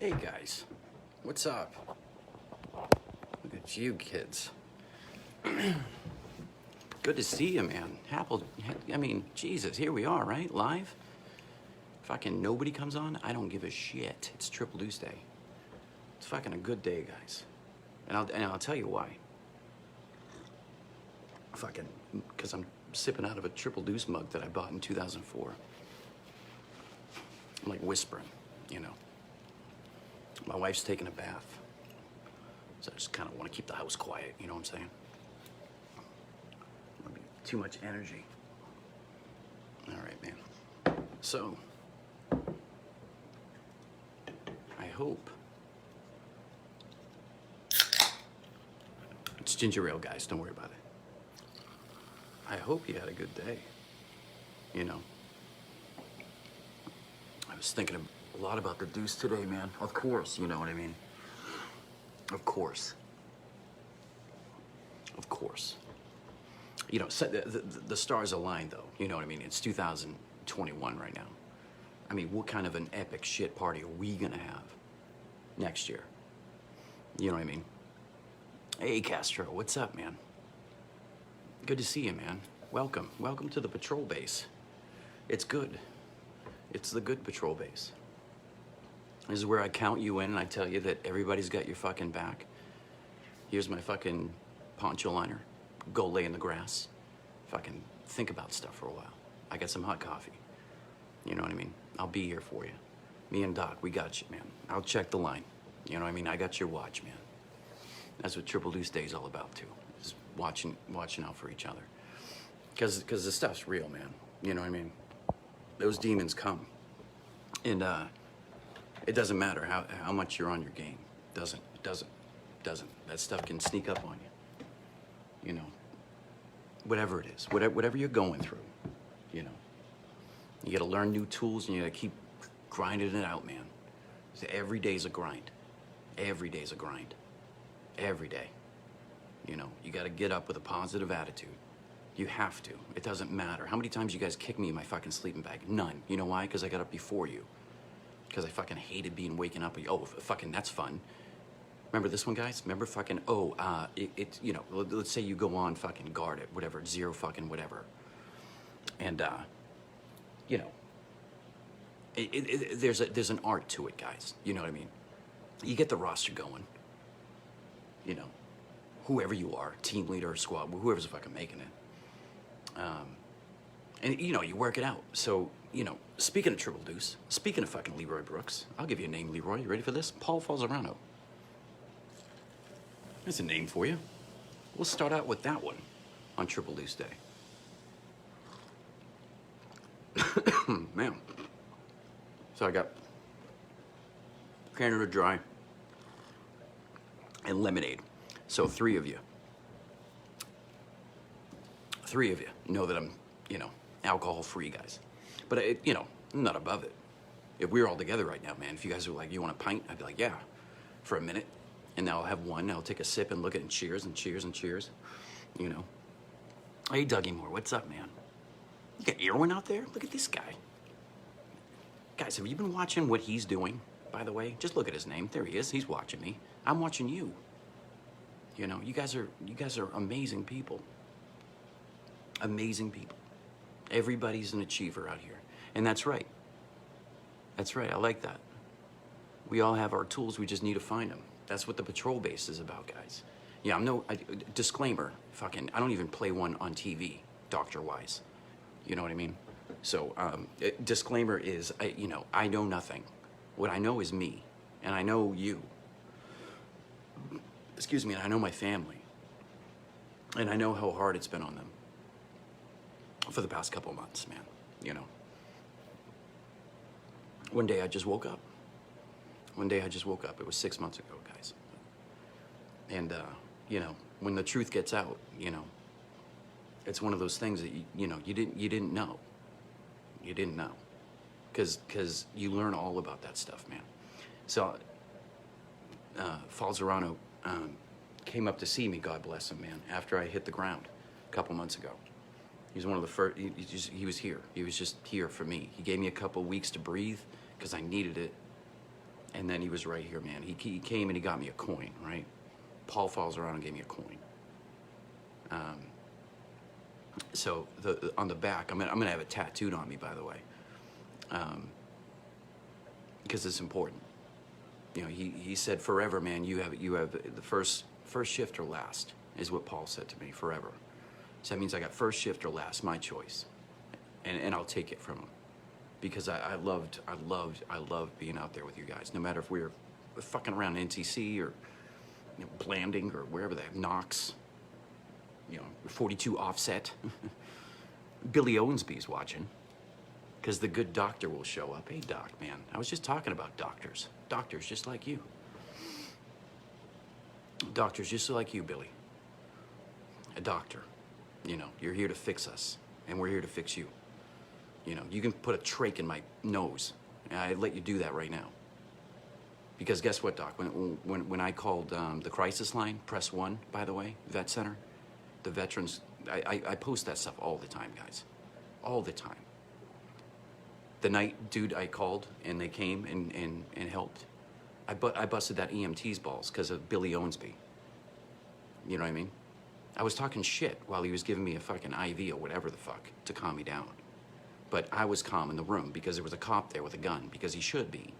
Hey guys, what's up? Look at you kids. Good to see you, man. I mean, Jesus, here we are, right? Live? Fucking nobody comes on? I don't give a shit. It's Triple Deuce Day. It's fucking a good day, guys. And I'll tell you why. Fucking, because I'm sipping out of a Triple Deuce mug that I bought in 2004. I'm like whispering, you know. My wife's taking a bath. So I just kind of want to keep the house quiet, you know what I'm saying? Maybe too much energy. All right, man. So, I hope. It's ginger ale, guys. Don't worry about it. I hope you had a good day. You know. I was thinking a lot about the Deuce today, man. Of course, you know what I mean? Of course. Of course. You know, so the stars aligned, though. You know what I mean? It's 2021 right now. I mean, what kind of an epic shit party are we gonna have next year? You know what I mean? Hey, Castro, what's up, man? Good to see you, man. Welcome. Welcome to the patrol base. It's good. It's the good patrol base. This is where I count you in and I tell you that everybody's got your fucking back. Here's my fucking poncho liner. Go lay in the grass. Fucking think about stuff for a while. I got some hot coffee. You know what I mean? I'll be here for you. Me and Doc, we got you, man. I'll check the line. You know what I mean? I got your watch, man. That's what Triple Deuce Day is all about, too. Is watching out for each other. Because the stuff's real, man. You know what I mean? Those demons come. And, it doesn't matter how much you're on your game. Doesn't. That stuff can sneak up on you. You know, whatever it is, whatever you're going through, you know. You gotta learn new tools and you gotta keep grinding it out, man. So every day's a grind. Every day's a grind. Every day. You know, you gotta get up with a positive attitude. You have to. It doesn't matter. How many times you guys kick me in my fucking sleeping bag? None. You know why? Because I got up before you. Because I fucking hated waking up. Oh, fucking, that's fun. Remember this one, guys? Remember fucking, you know, let's say you go on fucking guard at whatever, 0 fucking whatever. And, you know, there's an art to it, guys. You know what I mean? You get the roster going. You know, whoever you are, team leader, squad, whoever's fucking making it. And, you know, you work it out. So, you know, speaking of Triple Deuce, speaking of fucking Leroy Brooks, I'll give you a name, Leroy. You ready for this? Paul Falzarano. That's a name for you. We'll start out with that one on Triple Deuce Day. Man. So I got Canada Dry and lemonade. So 3 of you. 3 of you know that I'm, you know, alcohol-free, guys. But, you know, I'm not above it. If we were all together right now, man, if you guys were like, you want a pint? I'd be like, yeah, for a minute. And now I'll have one. I'll take a sip and look at it and cheers and cheers and cheers. You know. Hey, Dougie Moore, what's up, man? You got Irwin out there? Look at this guy. Guys, have you been watching what he's doing, by the way? Just look at his name. There he is. He's watching me. I'm watching you. You know, you guys are amazing people. Amazing people. Everybody's an achiever out here. And that's right. That's right. I like that. We all have our tools. We just need to find them. That's what the patrol base is about, guys. Yeah, disclaimer, fucking, I don't even play one on TV, doctor-wise. You know what I mean? So, disclaimer is, you know, I know nothing. What I know is me. And I know you. Excuse me, and I know my family. And I know how hard it's been on them. For the past couple months, man, you know. One day I just woke up. It was 6 months ago, guys. And, you know, when the truth gets out, you know, it's one of those things that, you know, you didn't know. You didn't know. Because you learn all about that stuff, man. So, Falzarano came up to see me, God bless him, man, after I hit the ground a couple months ago. He was one of the first, he was here. He was just here for me. He gave me a couple weeks to breathe because I needed it. And then he was right here, man. He came and he got me a coin, right? Paul falls around and gave me a coin. So on the back, I'm gonna have it tattooed on me, by the way, because it's important. You know, he said, forever, man. You have the first shift or last, is what Paul said to me. Forever. So that means I got first shift or last, my choice, and I'll take it from him, because I loved being out there with you guys, no matter if we were fucking around NTC or, you know, Blanding or wherever they have Knox. You know, 42 offset. Billy Owensby's watching, because the good doctor will show up. Hey, doc, man, I was just talking about doctors. Doctors just like you. Doctors just like you, Billy. A doctor. You know, you're here to fix us, and we're here to fix you. You know, you can put a trach in my nose, and I'd let you do that right now. Because guess what, doc? When I called the crisis line, press 1, by the way, Vet Center, the veterans, I post that stuff all the time, guys. All the time. The night, dude, I called and they came and helped. I busted that EMT's balls because of Billy Owensby. You know what I mean? I was talking shit while he was giving me a fucking IV or whatever the fuck to calm me down. But I was calm in the room because there was a cop there with a gun, because he should be.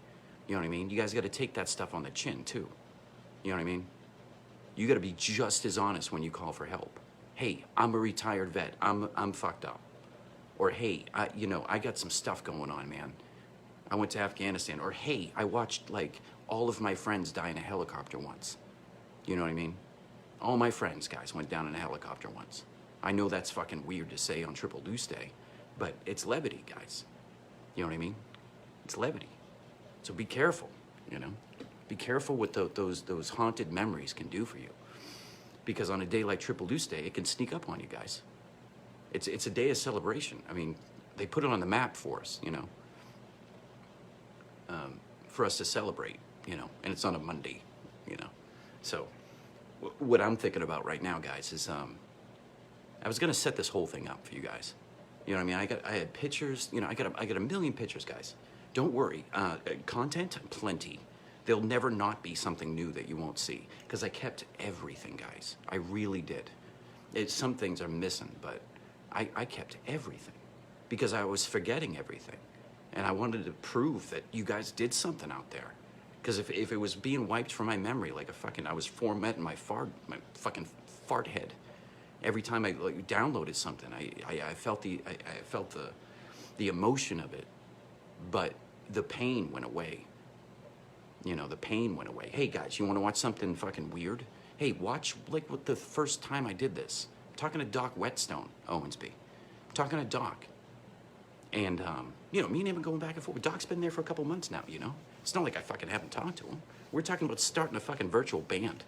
You know what I mean? You guys got to take that stuff on the chin, too. You know what I mean? You got to be just as honest when you call for help. Hey, I'm a retired vet. I'm fucked up. Or hey, I got some stuff going on, man. I went to Afghanistan. Or hey, I watched like all of my friends die in a helicopter once. You know what I mean? All my friends, guys, went down in a helicopter once. I know that's fucking weird to say on Triple Deuce Day, but it's levity, guys. You know what I mean? It's levity. So be careful, you know? Be careful what those haunted memories can do for you. Because on a day like Triple Deuce Day, it can sneak up on you guys. It's a day of celebration. I mean, they put it on the map for us, you know, for us to celebrate, you know, and it's on a Monday, you know. So what I'm thinking about right now, guys, is I was gonna set this whole thing up for you guys. You know what I mean? I had pictures, you know, I got a million pictures, guys. Don't worry, content plenty. There'll never not be something new that you won't see, because I kept everything, guys. I really did. Some things are missing, but I kept everything because I was forgetting everything. And I wanted to prove that you guys did something out there. Because if it was being wiped from my memory like I was formatting my fucking fart head. Every time I downloaded something, I felt the emotion of it, but the pain went away. You know, the pain went away. Hey guys, you want to watch something fucking weird? Hey, watch like what the first time I did this. I'm talking to Doc Whetstone Owensby. I'm talking to Doc. And, you know, me and him going back and forth. Doc's been there for a couple months now, you know? It's not like I fucking haven't talked to him. We're talking about starting a fucking virtual band.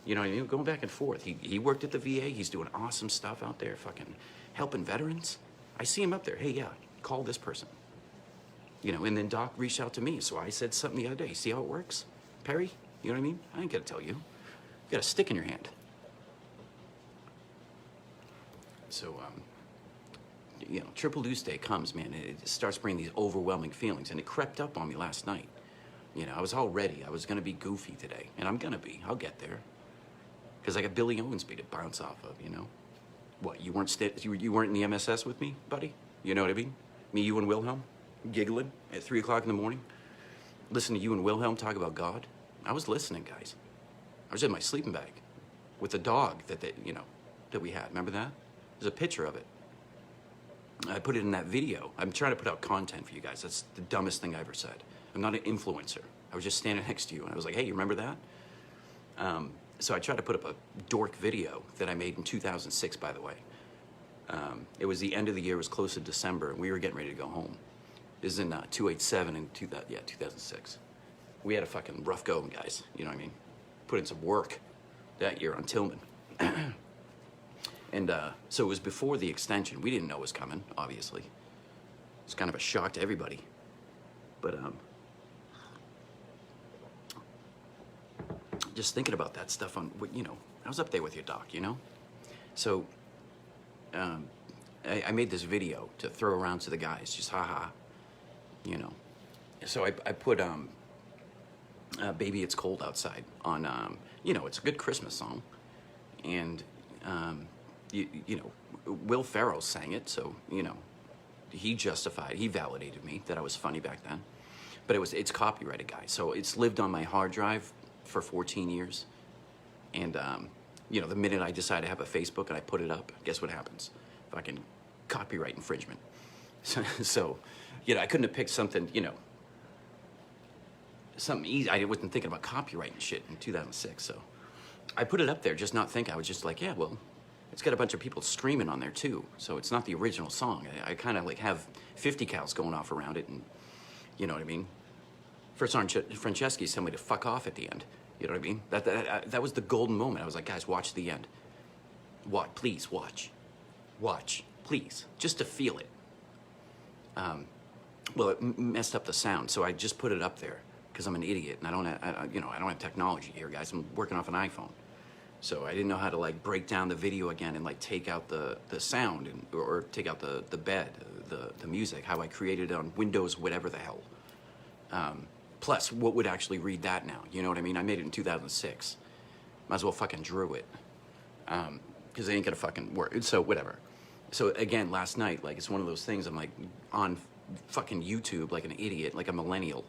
You know what I mean? Going back and forth. He worked at the VA. He's doing awesome stuff out there, fucking helping veterans. I see him up there. Hey, yeah, call this person. You know, and then Doc reached out to me. So I said something the other day. See how it works? Perry, you know what I mean? I ain't got to tell you. You got a stick in your hand. So, you know, Triple Deuce Day comes, man. It starts bringing these overwhelming feelings. And it crept up on me last night. You know, I was all ready. I was going to be goofy today. And I'm going to be. I'll get there. Because I got Billy Owensby to bounce off of, you know? What, you weren't you weren't in the MSS with me, buddy? You know what I mean? Me, you, and Wilhelm giggling at 3 o'clock in the morning. Listen to you and Wilhelm talk about God. I was listening, guys. I was in my sleeping bag with the dog that we had. Remember that? There's a picture of it. I put it in that video. I'm trying to put out content for you guys. That's the dumbest thing I ever said. I'm not an influencer. I was just standing next to you, and I was like, hey, you remember that? So I tried to put up a dork video that I made in 2006, by the way. It was the end of the year. It was close to December, and we were getting ready to go home. This is in 287 in 2006. We had a fucking rough going, guys. You know what I mean? Put in some work that year on Tillman. And so it was before the extension. We didn't know it was coming, obviously. It's kind of a shock to everybody. But just thinking about that stuff on, you know, I was up there with your doc, you know? So I made this video to throw around to the guys, just haha, you know? So I put, Baby It's Cold Outside on, it's a good Christmas song. And, you know, Will Ferrell sang it, so, he validated me that I was funny back then. But it's copyrighted, guys. So it's lived on my hard drive for 14 years. And, the minute I decide to have a Facebook and I put it up, guess what happens? Fucking copyright infringement. So, I couldn't have picked something, something easy. I wasn't thinking about copyright and shit in 2006. So I put it up there, just not thinking. I was just like, yeah, well, it's got a bunch of people streaming on there too. So it's not the original song. I kind of like have 50 cows going off around it, and you know what I mean? First Franceschi told me to fuck off at the end. You know what I mean? That was the golden moment. I was like, guys, watch the end. What? Please watch. Watch, please, just to feel it. Well, it messed up the sound, so I just put it up there because I'm an idiot and I don't have technology here, guys. I'm working off an iPhone, so I didn't know how to like break down the video again and like take out the sound or take out the bed, the music. How I created it on Windows, whatever the hell. Plus, what would actually read that now? You know what I mean? I made it in 2006. Might as well fucking drew it. Because they ain't gonna fucking work. So whatever. So again, last night, like it's one of those things. I'm like on fucking YouTube like an idiot, like a millennial,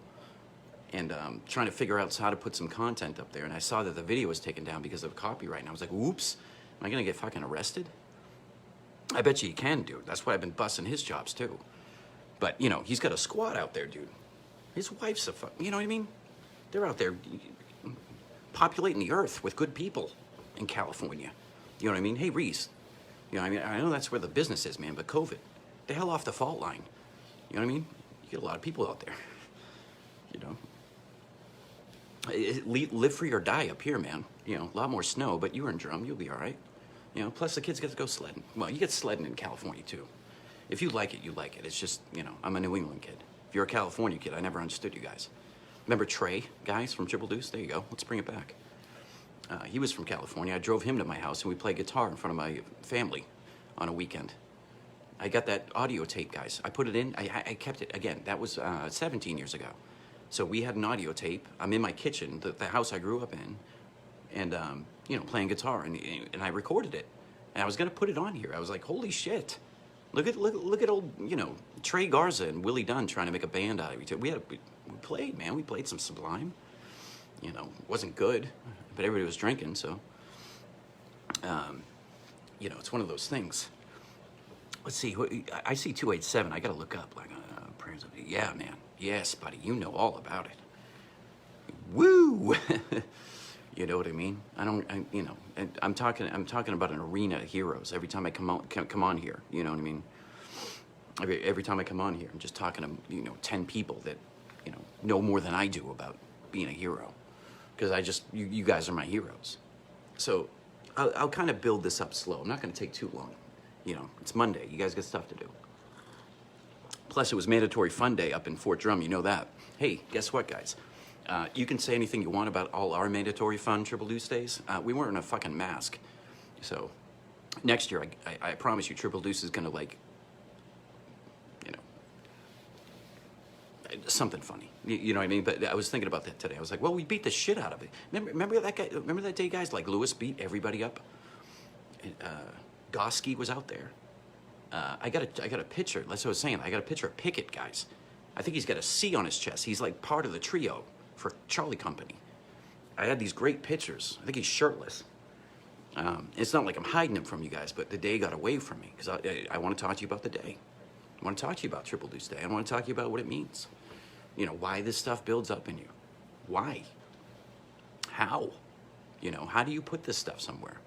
and trying to figure out how to put some content up there. And I saw that the video was taken down because of copyright, and I was like, "Oops, am I gonna get fucking arrested?" I bet you he can, dude. That's why I've been busting his chops too. But he's got a squad out there, dude. His wife's a fuck. You know what I mean? They're out there populating the earth with good people in California. You know what I mean? Hey, Reese. I know that's where the business is, man, but COVID, the hell off the fault line. You know what I mean? You get a lot of people out there. Live free or die up here, man. A lot more snow, but you're in Drum, you'll be all right. Plus the kids get to go sledding. Well, you get sledding in California, too. If you like it, you like it. It's just, I'm a New England kid. If you're a California kid, I never understood you guys. Remember Trey, guys, from Triple Deuce? There you go. Let's bring it back. He was from California. I drove him to my house, and we played guitar in front of my family on a weekend. I got that audio tape, guys. I put it in. I kept it. Again, that was 17 years ago. So we had an audio tape. I'm in my kitchen, the house I grew up in, and, playing guitar, and I recorded it. And I was going to put it on here. I was like, holy shit. Look at old, Trey Garza and Willie Dunn trying to make a band out of it. We played, man. We played some Sublime. It wasn't good, but everybody was drinking, so, it's one of those things. Let's see, I see 287. I got to look up, like, prayers of, yeah, man. Yes, buddy, you know all about it. Woo! You know what I mean? I'm talking about an arena of heroes every time I come on here. You know what I mean? Every time I come on here, I'm just talking to 10 people that know more than I do about being a hero, because you guys are my heroes. So I'll kind of build this up slow. I'm not going to take too long. It's Monday. You guys got stuff to do. Plus, it was Mandatory Fun Day up in Fort Drum. You know that. Hey, guess what, guys? You can say anything you want about all our mandatory fun Triple Deuce days. We weren't in a fucking mask. So next year, I promise you, Triple Deuce is going to, something funny. You know what I mean? But I was thinking about that today. I was like, well, we beat the shit out of it. Remember that guy? Remember that day, guys? Like Lewis beat everybody up. Goski was out there. I got a picture. That's what I was saying. I got a picture of Pickett, guys. I think he's got a C on his chest. He's like part of the trio for Charlie Company. I had these great pictures. I think he's shirtless. It's not like I'm hiding him from you guys, but the day got away from me because I want to talk to you about the day. I want to talk to you about Triple Deuce Day. I want to talk to you about what it means. Why this stuff builds up in you. Why? How? How do you put this stuff somewhere?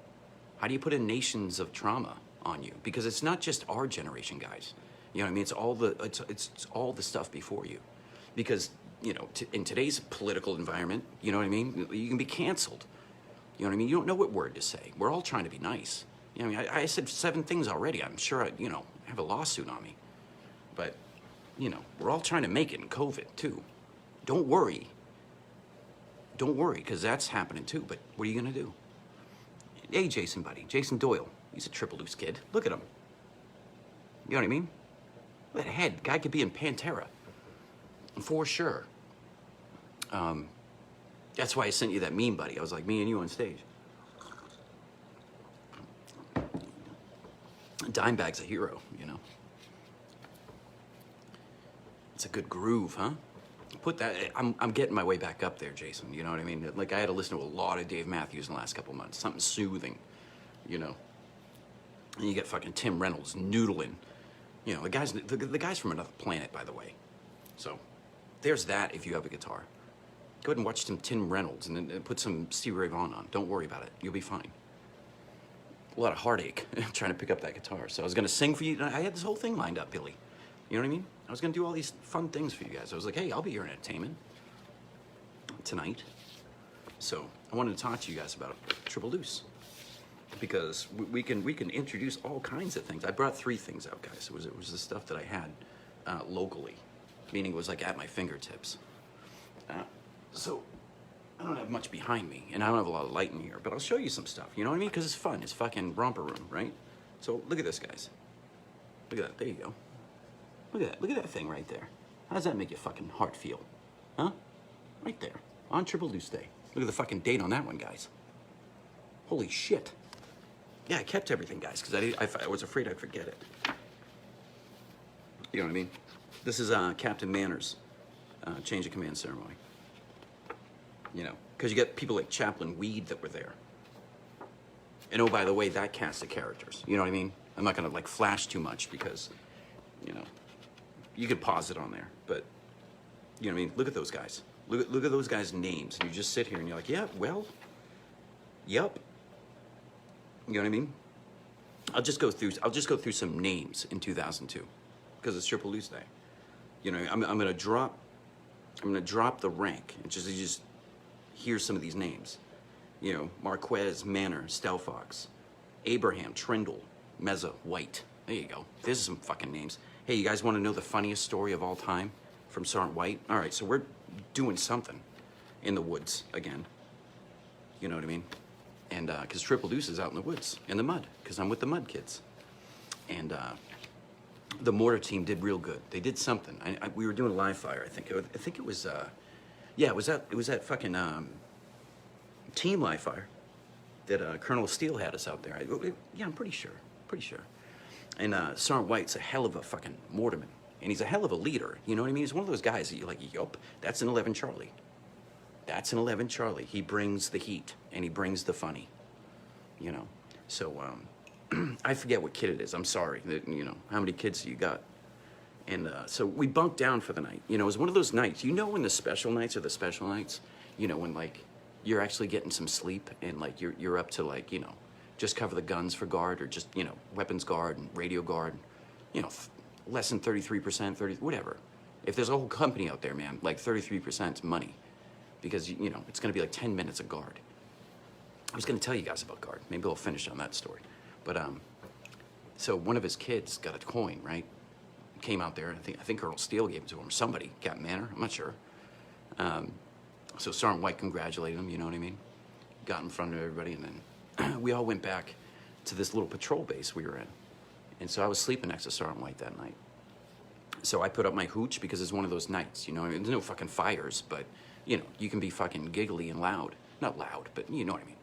How do you put in nations of trauma on you? Because it's not just our generation, guys. You know what I mean? It's all the stuff before you. Because, in today's political environment, you know what I mean? You can be canceled. You know what I mean? You don't know what word to say. We're all trying to be nice. You know what I mean? I said 7 things already. I'm sure I have a lawsuit on me. But, we're all trying to make it in COVID, too. Don't worry. Don't worry, because that's happening, too. But what are you going to do? Hey, Jason, buddy. Jason Doyle. He's a Triple Deuce kid. Look at him. You know what I mean? That head. Guy could be in Pantera. For sure. That's why I sent you that meme, buddy. I was like, me and you on stage. Dimebag's a hero, you know. It's a good groove, huh? Put that. I'm getting my way back up there, Jason. You know what I mean? Like, I had to listen to a lot of Dave Matthews in the last couple months. Something soothing, you know. And you get fucking Tim Reynolds noodling. You know, the guy's from another planet, by the way. So, there's that if you have a guitar. Go ahead and watch some Tim Reynolds and then put some Stevie Ray Vaughan on. Don't worry about it. You'll be fine. A lot of heartache trying to pick up that guitar. So I was going to sing for you. I had this whole thing lined up, Billy. You know what I mean? I was going to do all these fun things for you guys. I was like, hey, I'll be your entertainment tonight. So I wanted to talk to you guys about Triple Deuce. Because we can introduce all kinds of things. I brought 3 things out, guys. It was the stuff that I had locally. Meaning it was like at my fingertips. So, I don't have much behind me, and I don't have a lot of light in here, but I'll show you some stuff, you know what I mean? Because it's fun. It's fucking romper room, right? So, look at this, guys. Look at that. There you go. Look at that. Look at that thing right there. How does that make your fucking heart feel? Huh? Right there. On Triple Deuce Day. Look at the fucking date on that one, guys. Holy shit. Yeah, I kept everything, guys, because I was afraid I'd forget it. You know what I mean? This is Captain Manners' change of command ceremony. You know, because you get people like Chaplain Weed that were there. And oh, by the way, that cast of characters. You know what I mean? I'm not going to, like, flash too much because, you know, you could pause it on there. But, you know what I mean? Look at those guys. Look at those guys' names. And you just sit here and you're like, yeah, well, yup. You know what I mean? I'll just go through some names in 2002 because it's Triple Deuce Day. You know, I'm going to drop the rank and just hear some of these names. You know, Marquez, Manor, Stelfox, Abraham, Trindle, Meza, White. There you go. There's some fucking names. Hey, you guys want to know the funniest story of all time from Sergeant White? All right, so we're doing something in the woods again. You know what I mean? And because Triple Deuce is out in the woods, in the mud, because I'm with the mud kids. And the mortar team did real good. They did something. We were doing live fire, I think. I think it was, yeah, it was that fucking team live fire that Colonel Steele had us out there. Yeah, I'm pretty sure. And Sergeant White's a hell of a fucking mortarman. And he's a hell of a leader. You know what I mean? He's one of those guys that you're like, yup, that's an 11 Charlie. That's an 11 Charlie. He brings the heat and he brings the funny. You know? So, I forget what kid it is. I'm sorry. You know, how many kids do you got? And so we bunked down for the night. You know, it was one of those nights. You know when the special nights are the special nights? You know, when, like, you're actually getting some sleep and, like, you're up to, like, you know, just cover the guns for guard or just, you know, weapons guard and radio guard. You know, less than 33%, 30, whatever. If there's a whole company out there, man, like 33% is money. Because, you know, it's going to be like 10 minutes of guard. I was going to tell you guys about guard. Maybe I'll finish on that story. But, so one of his kids got a coin, right? Came out there. I think Colonel Steele gave it to him. Or somebody, Captain Manor, I'm not sure. So Sergeant White congratulated him, you know what I mean? Got in front of everybody, and then we all went back to this little patrol base we were in. And so I was sleeping next to Sergeant White that night. So I put up my hooch because it's one of those nights, you know? I mean, there's no fucking fires, but, you know, you can be fucking giggly and loud. Not loud, but you know what I mean.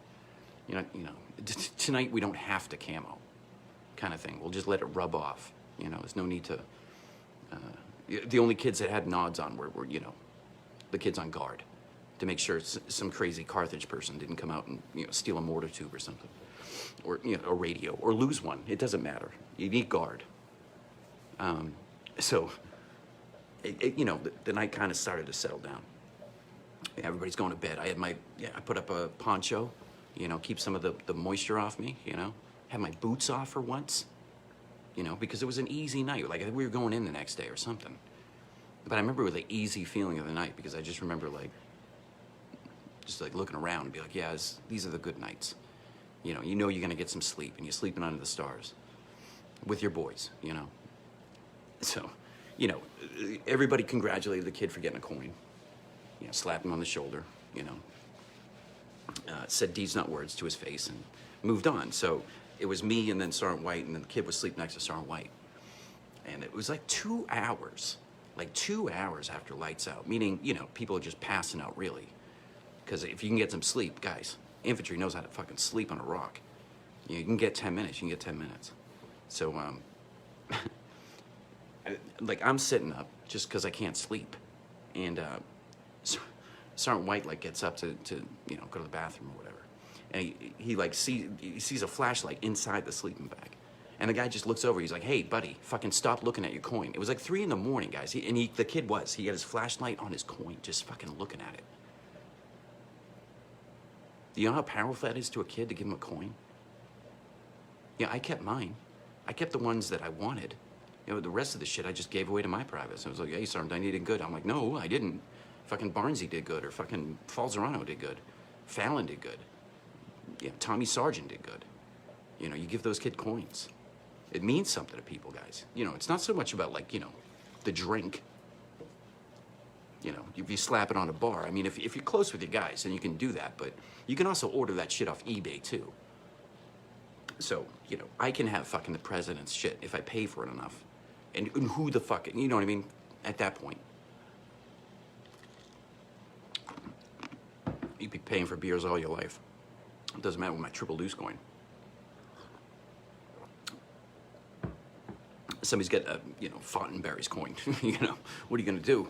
You know, tonight we don't have to camo kind of thing. We'll just let it rub off. You know, there's no need to... the only kids that had nods on were, you know, the kids on guard to make sure some crazy Carthage person didn't come out and, you know, steal a mortar tube or something. Or, you know, a radio. Or lose one. It doesn't matter. You need guard. So, you know, the night kind of started to settle down. Everybody's going to bed. I put up a poncho, you know, keep some of the moisture off me, you know. Had my boots off for once, you know, because it was an easy night. Like, we were going in the next day or something. But I remember it was the easy feeling of the night because I just remember, like, just, like, looking around and be like, yeah, these are the good nights. You know you're going to get some sleep, and you're sleeping under the stars with your boys, you know. So, you know, everybody congratulated the kid for getting a coin. You know, slapped him on the shoulder, you know. Said deeds, not words, to his face, and moved on. So it was me and then Sergeant White, and then the kid was sleeping next to Sergeant White. And it was like 2 hours after lights out, meaning, you know, people are just passing out, really. Because if you can get some sleep, guys, infantry knows how to fucking sleep on a rock. You can get 10 minutes, you can get 10 minutes. So, like, I'm sitting up just because I can't sleep. And Sergeant White, like, gets up to you know, go to the bathroom or whatever. And he like, he sees a flashlight inside the sleeping bag. And the guy just looks over, he's like, hey, buddy, fucking stop looking at your coin. It was like 3 in the morning, guys. The kid he had his flashlight on his coin, just fucking looking at it. Do you know how powerful that is to a kid to give him a coin? Yeah, I kept mine. I kept the ones that I wanted. You know, the rest of the shit I just gave away to my privates. I was like, hey, Sergeant, I needed good. I'm like, no, I didn't. Fucking Barnesy did good, or fucking Falzerano did good. Fallon did good. Yeah, Tommy Sargent did good. You know, you give those kids coins. It means something to people, guys. You know, it's not so much about, like, you know, the drink. You know, if you slap it on a bar. I mean, if you're close with your guys, then you can do that. But you can also order that shit off eBay, too. So, you know, I can have fucking the president's shit if I pay for it enough. And who the fuck, you know what I mean? At that point. You'd be paying for beers all your life. It doesn't matter with my triple loose coin. Somebody's got a, you know, Fontenberry's coin. You know, what are you gonna do?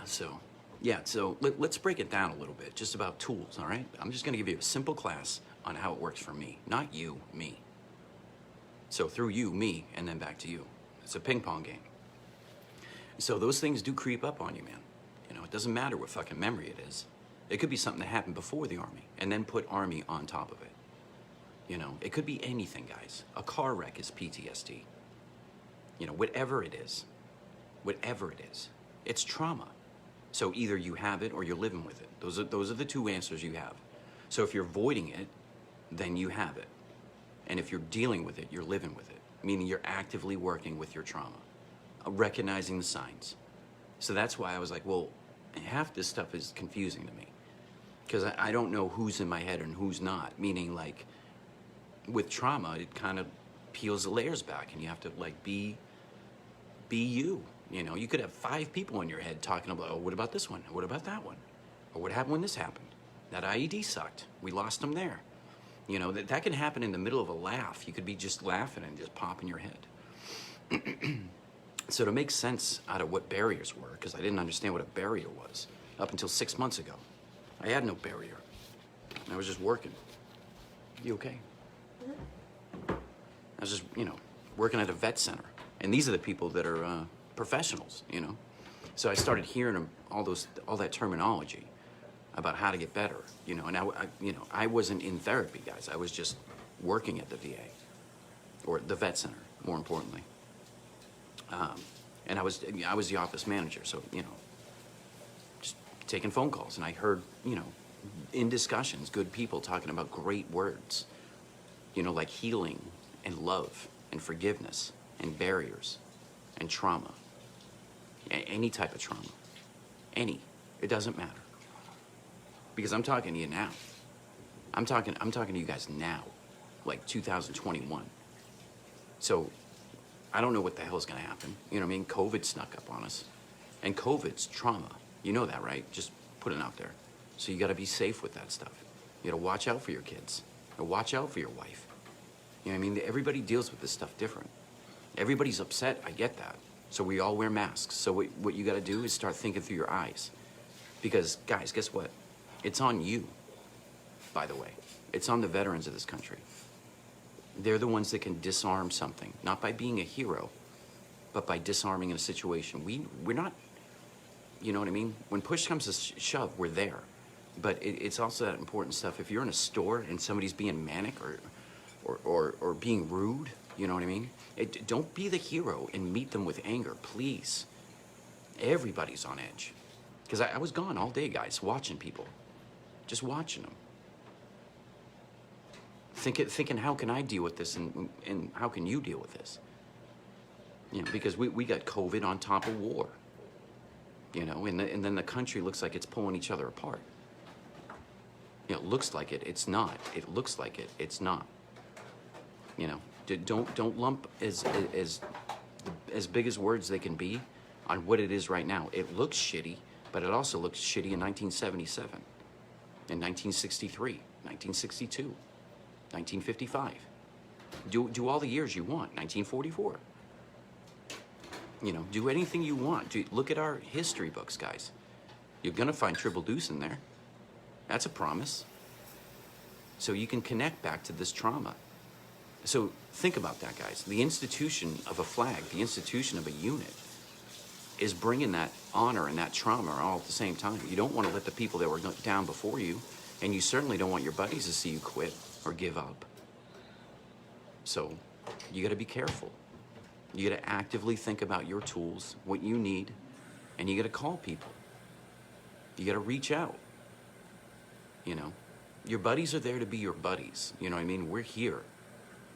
So, yeah, so let's break it down a little bit, just about tools, all right? I'm just gonna give you a simple class on how it works for me. Not you, me. So through you, me, and then back to you. It's a ping pong game. So those things do creep up on you, man. You know, it doesn't matter what fucking memory it is. It could be something that happened before the Army, and then put Army on top of it. You know, it could be anything, guys. A car wreck is PTSD. You know, whatever it is, it's trauma. So either you have it or you're living with it. Those are the two answers you have. So if you're avoiding it, then you have it. And if you're dealing with it, you're living with it. Meaning you're actively working with your trauma, recognizing the signs. So that's why I was like, well, half this stuff is confusing to me. Because I don't know who's in my head and who's not. Meaning, like, with trauma, it kind of peels the layers back, and you have to, like, be you. You know, you could have 5 people in your head talking about, oh, what about this one? What about that one? Or what happened when this happened? That IED sucked. We lost them there. You know, that can happen in the middle of a laugh. You could be just laughing and just pop in your head. So to make sense out of what barriers were, because I didn't understand what a barrier was up until 6 months ago. I had no barrier. I was just working. You okay? I was just, you know, working at a vet center. And these are the people that are professionals, you know? So I started hearing all that terminology about how to get better, you know? And I wasn't in therapy, guys. I was just working at the VA, or the vet center, more importantly. And I was the office manager, so, you know, just taking phone calls. And I heard, you know, in discussions, good people talking about great words, you know, like healing and love and forgiveness and barriers and trauma. Any type of trauma. Any. It doesn't matter. Because I'm talking to you now. I'm talking to you guys now, like 2021. So I don't know what the hell's gonna happen. You know what I mean? COVID snuck up on us. And COVID's trauma. You know that, right? Just put it out there. So you gotta be safe with that stuff. You gotta watch out for your kids. Or watch out for your wife. You know what I mean? Everybody deals with this stuff different. Everybody's upset, I get that. So we all wear masks. So what you gotta do is start thinking through your eyes. Because, guys, guess what? It's on you, by the way. It's on the veterans of this country. They're the ones that can disarm something, not by being a hero, but by disarming in a situation. We're not, you know what I mean? When push comes to shove, we're there. But it's also that important stuff. If you're in a store and somebody's being manic or being rude, you know what I mean? Don't be the hero and meet them with anger, please. Everybody's on edge. Because I was gone all day, guys, watching people. Just watching them. Thinking, how can I deal with this and how can you deal with this? You know, because we got COVID on top of war. You know, and then the country looks like it's pulling each other apart. You know, it looks like it, it's not. It looks like it, it's not. You know, don't lump as big as words they can be on what it is right now. It looks shitty, but it also looks shitty in 1977. in 1963, 1962, 1955. Do all the years you want, 1944. You know, do anything you want. Look at our history books, guys. You're gonna find Triple Deuce in there. That's a promise. So you can connect back to this trauma. So think about that, guys. The institution of a flag, the institution of a unit, is bringing that honor and that trauma all at the same time. You don't want to let the people that were down before you, and you certainly don't want your buddies to see you quit or give up. So you got to be careful. You got to actively think about your tools, what you need, and you got to call people. You got to reach out. You know, your buddies are there to be your buddies. You know what I mean? We're here.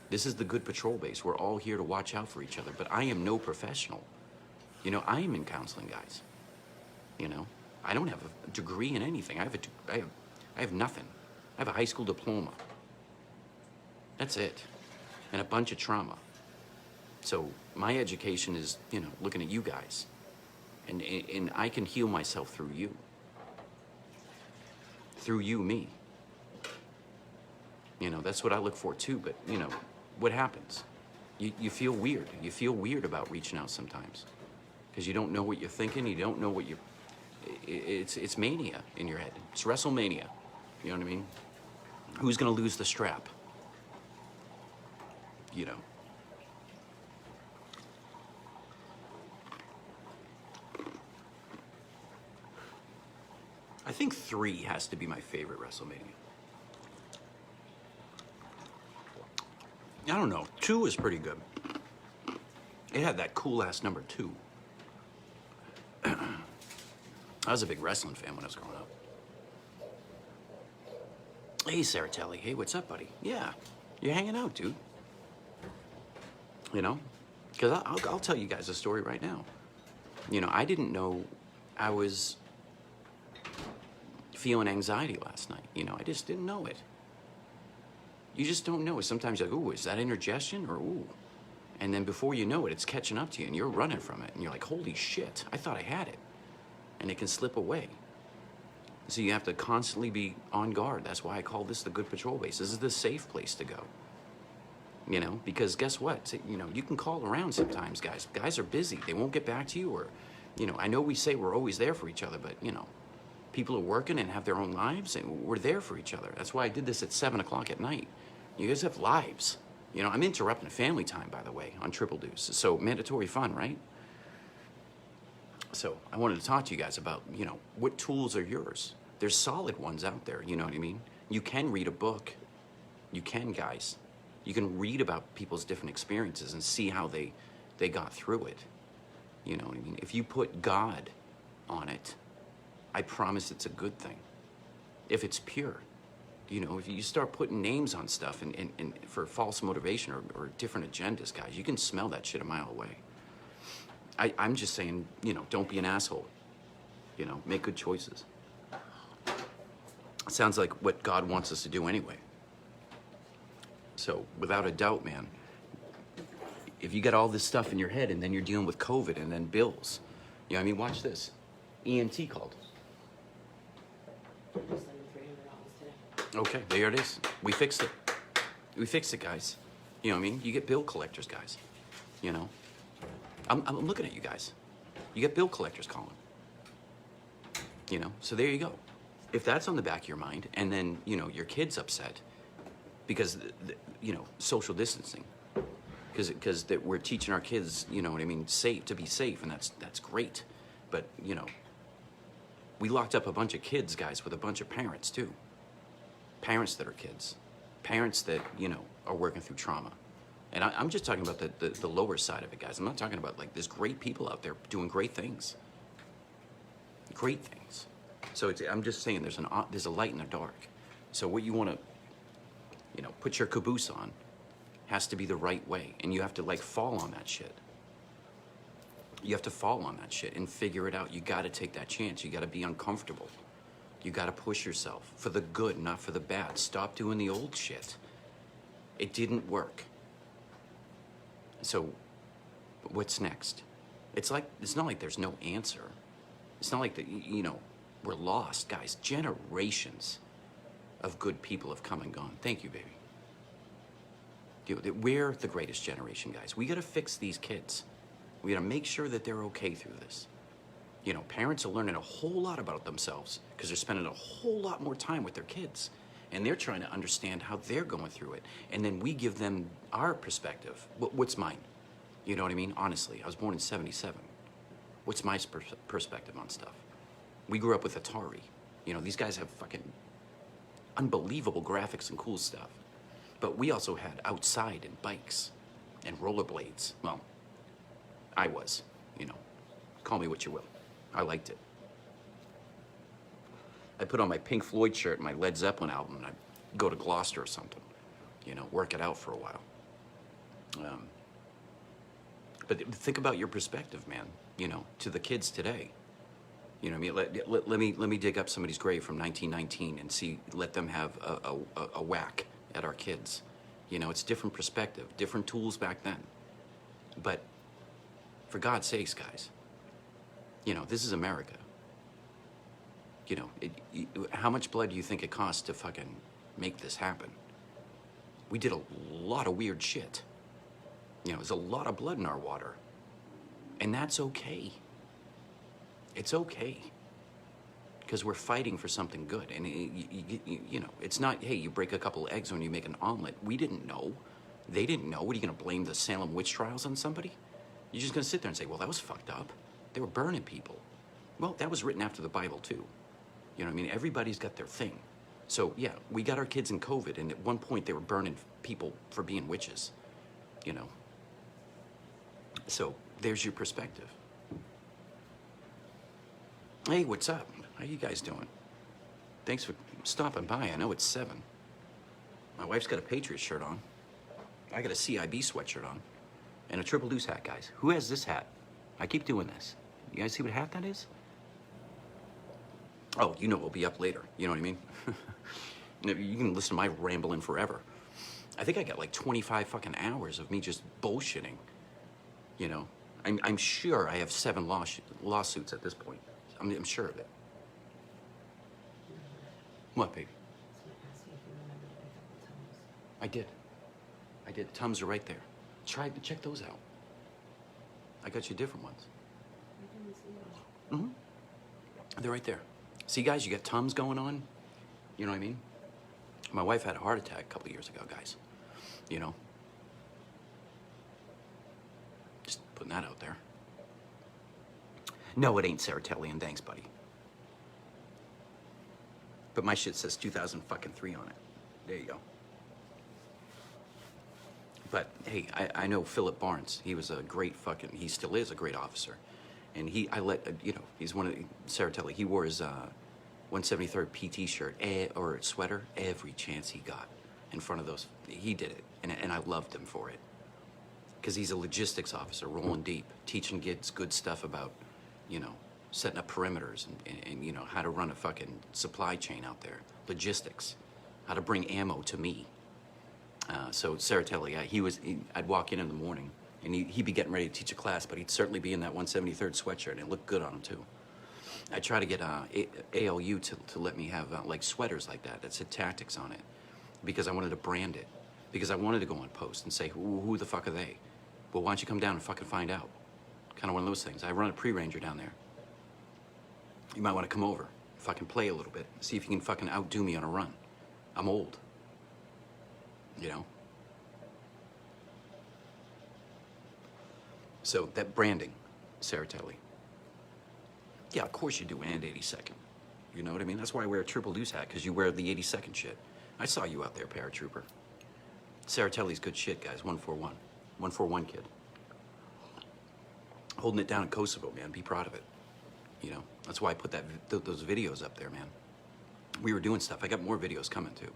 This is the Good Patrol Base. We're all here to watch out for each other, but I am no professional. You know, I am in counseling, guys. You know, I don't have a degree in anything. I have nothing. I have a high school diploma. That's it. And a bunch of trauma. So my education is, you know, looking at you guys. And I can heal myself through you. Through you, me. You know, that's what I look for too, but, you know, what happens? You feel weird. You feel weird about reaching out sometimes. Because you don't know what you're thinking, you don't know what you're... It's mania in your head. It's WrestleMania. You know what I mean? Who's gonna lose the strap? You know. I think 3 has to be my favorite WrestleMania. I don't know. 2 is pretty good. It had that cool ass number 2. I was a big wrestling fan when I was growing up. Hey, Saratelli. Hey, what's up, buddy? Yeah, you're hanging out, dude. You know? Because I'll tell you guys a story right now. You know, I didn't know I was feeling anxiety last night. You know, I just didn't know it. You just don't know it. Sometimes you're like, ooh, is that indigestion? Or ooh. And then before you know it, it's catching up to you and you're running from it. And you're like, holy shit, I thought I had it. And it can slip away. So you have to constantly be on guard. That's why I call this the Good Patrol Base. This is the safe place to go. You know, because guess what? You know, you can call around sometimes, guys. Guys are busy. They won't get back to you. Or, you know, I know we say we're always there for each other, but, you know, people are working and have their own lives, and we're there for each other. That's why I did this at 7 o'clock at night. You guys have lives. You know, I'm interrupting family time, by the way, on Triple Deuce. So mandatory fun, right? So I wanted to talk to you guys about, you know, what tools are yours? There's solid ones out there, you know what I mean? You can read a book. You can, guys. You can read about people's different experiences and see how they got through it. You know what I mean? If you put God on it, I promise it's a good thing. If it's pure. You know, if you start putting names on stuff and for false motivation or different agendas, guys, you can smell that shit a mile away. I'm just saying, you know, don't be an asshole. You know, make good choices. Sounds like what God wants us to do anyway. So, without a doubt, man, if you got all this stuff in your head and then you're dealing with COVID and then bills, you know what I mean? Watch this. EMT called. Okay, there it is. We fixed it. We fixed it, guys. You know what I mean? You get bill collectors, guys. You know? I'm looking at you guys. You get bill collectors calling. You know? So there you go. If that's on the back of your mind, and then, you know, your kid's upset because, you know, social distancing, because we're teaching our kids, you know what I mean, to be safe, and that's great. But, you know, we locked up a bunch of kids, guys, with a bunch of parents, too. Parents that are kids. Parents that, you know, are working through trauma. And I'm just talking about the lower side of it, guys. I'm not talking about, like, there's great people out there doing great things. Great things. So I'm just saying there's a light in the dark. So what you want to, you know, put your caboose on has to be the right way. And you have to, like, fall on that shit. You have to fall on that shit and figure it out. You got to take that chance. You got to be uncomfortable. You got to push yourself for the good, not for the bad. Stop doing the old shit. It didn't work. So what's next? It's not like there's no answer. It's not like that, you know, we're lost, guys. Generations of good people have come and gone. Thank you, baby. We're the greatest generation, guys. We got to fix these kids. We got to make sure that they're okay through this. You know, parents are learning a whole lot about themselves because they're spending a whole lot more time with their kids. And they're trying to understand how they're going through it. And then we give them our perspective. What's mine? You know what I mean? Honestly, I was born in '77. What's my perspective on stuff? We grew up with Atari. You know, these guys have fucking unbelievable graphics and cool stuff. But we also had outside and bikes and rollerblades. Well, I was, you know, call me what you will. I liked it. I put on my Pink Floyd shirt and my Led Zeppelin album and I'd go to Gloucester or something, you know, work it out for a while. But think about your perspective, man, you know, to the kids today. You know what I mean? Let me dig up somebody's grave from 1919 and see, let them have a whack at our kids. You know, it's different perspective, different tools back then. But for God's sakes, guys, you know, this is America. You know, how much blood do you think it costs to fucking make this happen? We did a lot of weird shit. You know, there's a lot of blood in our water. And that's okay. It's okay. Because we're fighting for something good. And, you know, it's not, hey, you break a couple eggs when you make an omelet. We didn't know. They didn't know. What, are you going to blame the Salem witch trials on somebody? You're just going to sit there and say, well, that was fucked up. They were burning people. Well, that was written after the Bible, too. You know what I mean? Everybody's got their thing. So, yeah, we got our kids in COVID, and at one point they were burning people for being witches, you know? So, there's your perspective. Hey, what's up? How you guys doing? Thanks for stopping by. I know it's 7. My wife's got a Patriots shirt on. I got a CIB sweatshirt on. And a Triple Deuce hat, guys. Who has this hat? I keep doing this. You guys see what hat that is? Oh, you know we'll be up later. You know what I mean? You can listen to my rambling forever. I think I got like 25 fucking hours of me just bullshitting. You know? I'm sure I have 7 lawsuits at this point. I'm sure of it. What, baby? I did. Tums are right there. Check those out. I got you different ones. Mm-hmm. They're right there. See, guys, you got Tums going on. You know what I mean? My wife had a heart attack a couple years ago, guys. You know? Just putting that out there. No, it ain't Saratellian. Thanks, buddy. But my shit says 2003 on it. There you go. But, hey, I know Philip Barnes. He was a great he still is a great officer. And you know, he's one of Saratelli. He wore his 173rd PT shirt or sweater every chance he got in front of those. He did it, and I loved him for it. Because he's a logistics officer, rolling deep, teaching kids good stuff about, you know, setting up perimeters and you know, how to run a fucking supply chain out there. Logistics. How to bring ammo to me. So Saratelli, I'd walk in the morning, and he'd be getting ready to teach a class, but he'd certainly be in that 173rd sweatshirt, and it looked good on him, too. I try to get ALU to let me have, like, sweaters like that said tactics on it, because I wanted to brand it, because I wanted to go on post and say, who the fuck are they? Well, why don't you come down and fucking find out? Kind of one of those things. I run a pre-ranger down there. You might want to come over, fucking play a little bit, see if you can fucking outdo me on a run. I'm old. You know? So, that branding, Saratelli. Yeah, of course you do, and 82nd. You know what I mean? That's why I wear a Triple Deuce hat, because you wear the 82nd shit. I saw you out there, paratrooper. Saratelli's good shit, guys. 141. 141 kid. Holding it down in Kosovo, man. Be proud of it. You know? That's why I put those videos up there, man. We were doing stuff. I got more videos coming, too.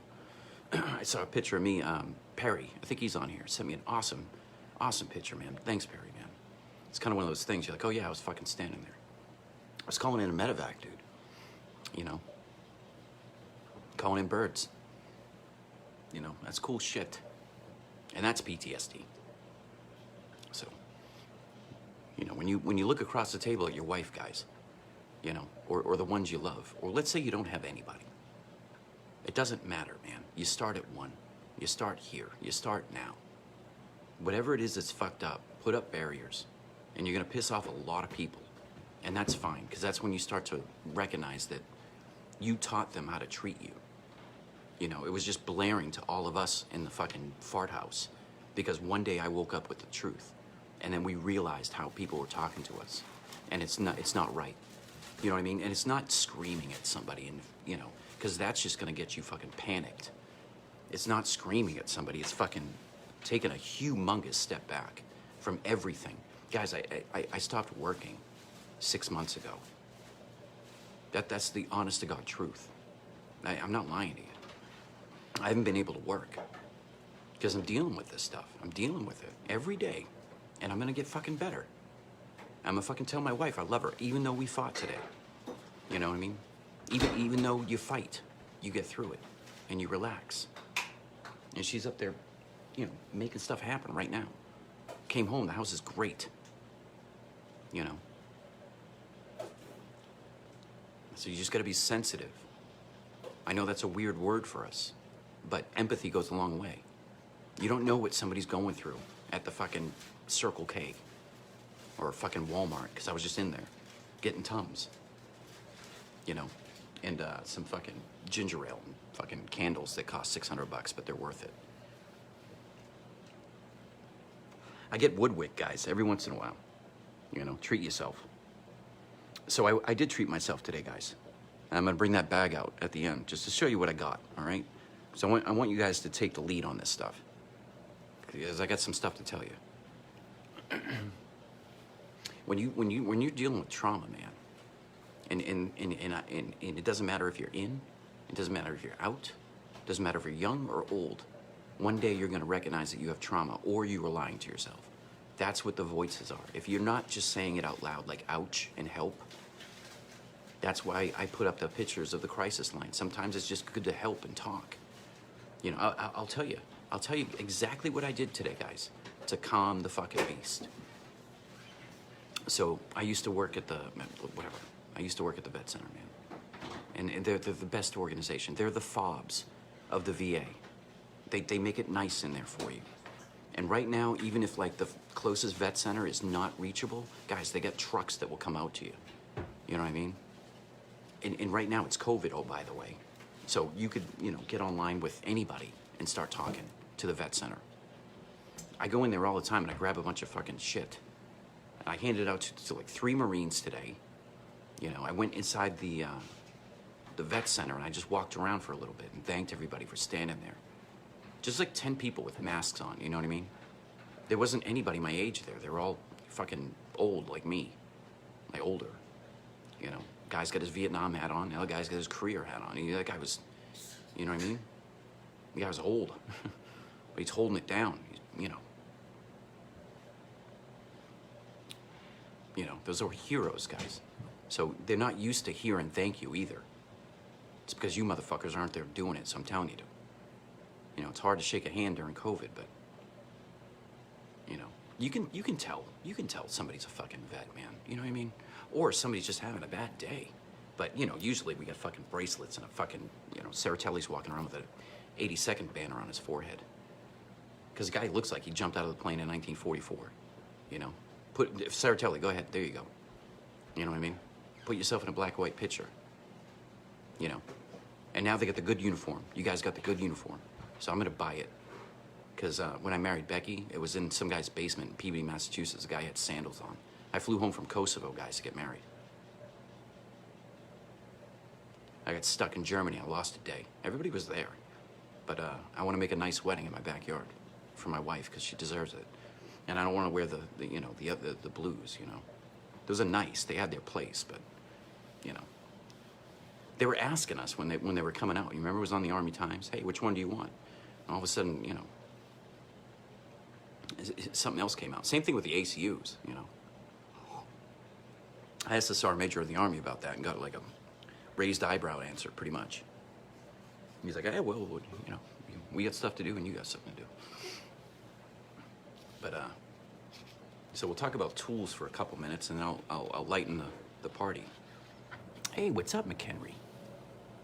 I saw a picture of me, Perry, I think he's on here, sent me an awesome picture, man. Thanks, Perry, man. It's kind of one of those things, you're like, oh yeah, I was fucking standing there. I was calling in a medevac, dude. You know? Calling in birds. You know, that's cool shit. And that's PTSD. So, you know, when you look across the table at your wife, guys, you know, or the ones you love, or let's say you don't have anybody. It doesn't matter, man. You start at 1. You start here. You start now. Whatever it is that's fucked up, put up barriers. And you're going to piss off a lot of people. And that's fine, because that's when you start to recognize that you taught them how to treat you. You know, it was just blaring to all of us in the fucking fart house. Because one day I woke up with the truth. And then we realized how people were talking to us. And it's not right. You know what I mean? And it's not screaming at somebody, and you know, because that's just going to get you fucking panicked. It's not screaming at somebody. It's fucking taking a humongous step back from everything. Guys, I stopped working 6 months ago. That's the honest to God truth. I'm not lying to you. I haven't been able to work because I'm dealing with this stuff. I'm dealing with it every day, and I'm gonna get fucking better. I'm gonna fucking tell my wife I love her, even though we fought today. You know what I mean? Even though you fight, you get through it, and you relax. And she's up there, you know, making stuff happen right now. Came home, the house is great. You know? So you just gotta be sensitive. I know that's a weird word for us, but empathy goes a long way. You don't know what somebody's going through at the fucking Circle K or fucking Walmart, because I was just in there getting Tums, you know, and some fucking ginger ale and fucking candles that cost $600, but they're worth it. I get Woodwick, guys, every once in a while. You know, treat yourself. So I did treat myself today, guys. And I'm gonna bring that bag out at the end just to show you what I got, all right? So I want you guys to take the lead on this stuff, because I got some stuff to tell you. When you're dealing with trauma, man, and it doesn't matter if you're in, it doesn't matter if you're out, it doesn't matter if you're young or old. One day you're gonna recognize that you have trauma, or you were lying to yourself. That's what the voices are. If you're not just saying it out loud, like ouch and help, that's why I put up the pictures of the crisis line. Sometimes it's just good to help and talk. You know, I'll tell you exactly what I did today, guys, to calm the fucking beast. So I used to work at the, whatever, I used to work at the vet center, man. And they're the best organization. They're the FOBs of the VA. They make it nice in there for you. And right now, even if like the closest vet center is not reachable, guys, they got trucks that will come out to you. You know what I mean? And right now it's COVID, oh, by the way. So you could, you know, get online with anybody and start talking to the vet center. I go in there all the time and I grab a bunch of fucking shit. I handed it out to like 3 Marines today. You know, I went inside the vet center and I just walked around for a little bit and thanked everybody for standing there. Just like 10 people with masks on, you know what I mean? There wasn't anybody my age there. They were all fucking old like me, like older, you know. Guy's got his Vietnam hat on, the other guy's got his career hat on. That guy was, you know what I mean? The guy was old, but he's holding it down, you know. You know, those are heroes, guys. So they're not used to hearing thank you either. It's because you motherfuckers aren't there doing it, so I'm telling you to. You know, it's hard to shake a hand during COVID, but, you know, you can tell somebody's a fucking vet, man. You know what I mean? Or somebody's just having a bad day. But, you know, usually we got fucking bracelets and a fucking, you know, Saratelli's walking around with an 82nd banner on his forehead. Because the guy looks like he jumped out of the plane in 1944, you know? Saratelli, go ahead, there you go. You know what I mean? Put yourself in a black-white picture, you know? And now they got the good uniform. You guys got the good uniform. So I'm gonna buy it. Because when I married Becky, it was in some guy's basement in Peabody, Massachusetts. The guy had sandals on. I flew home from Kosovo, guys, to get married. I got stuck in Germany. I lost a day. Everybody was there. But I want to make a nice wedding in my backyard for my wife because she deserves it. And I don't want to wear the blues, you know. Those are nice. They had their place, but, you know. They were asking us when they were coming out. You remember it was on the Army Times? Hey, which one do you want? And all of a sudden, you know, something else came out. Same thing with the ACUs, you know. I asked the Sergeant Major of the Army about that and got like a raised eyebrow answer, pretty much. He's like, hey, well, you know, we got stuff to do and you got something to do. But, so we'll talk about tools for a couple minutes and then I'll lighten the party. Hey, what's up, McHenry?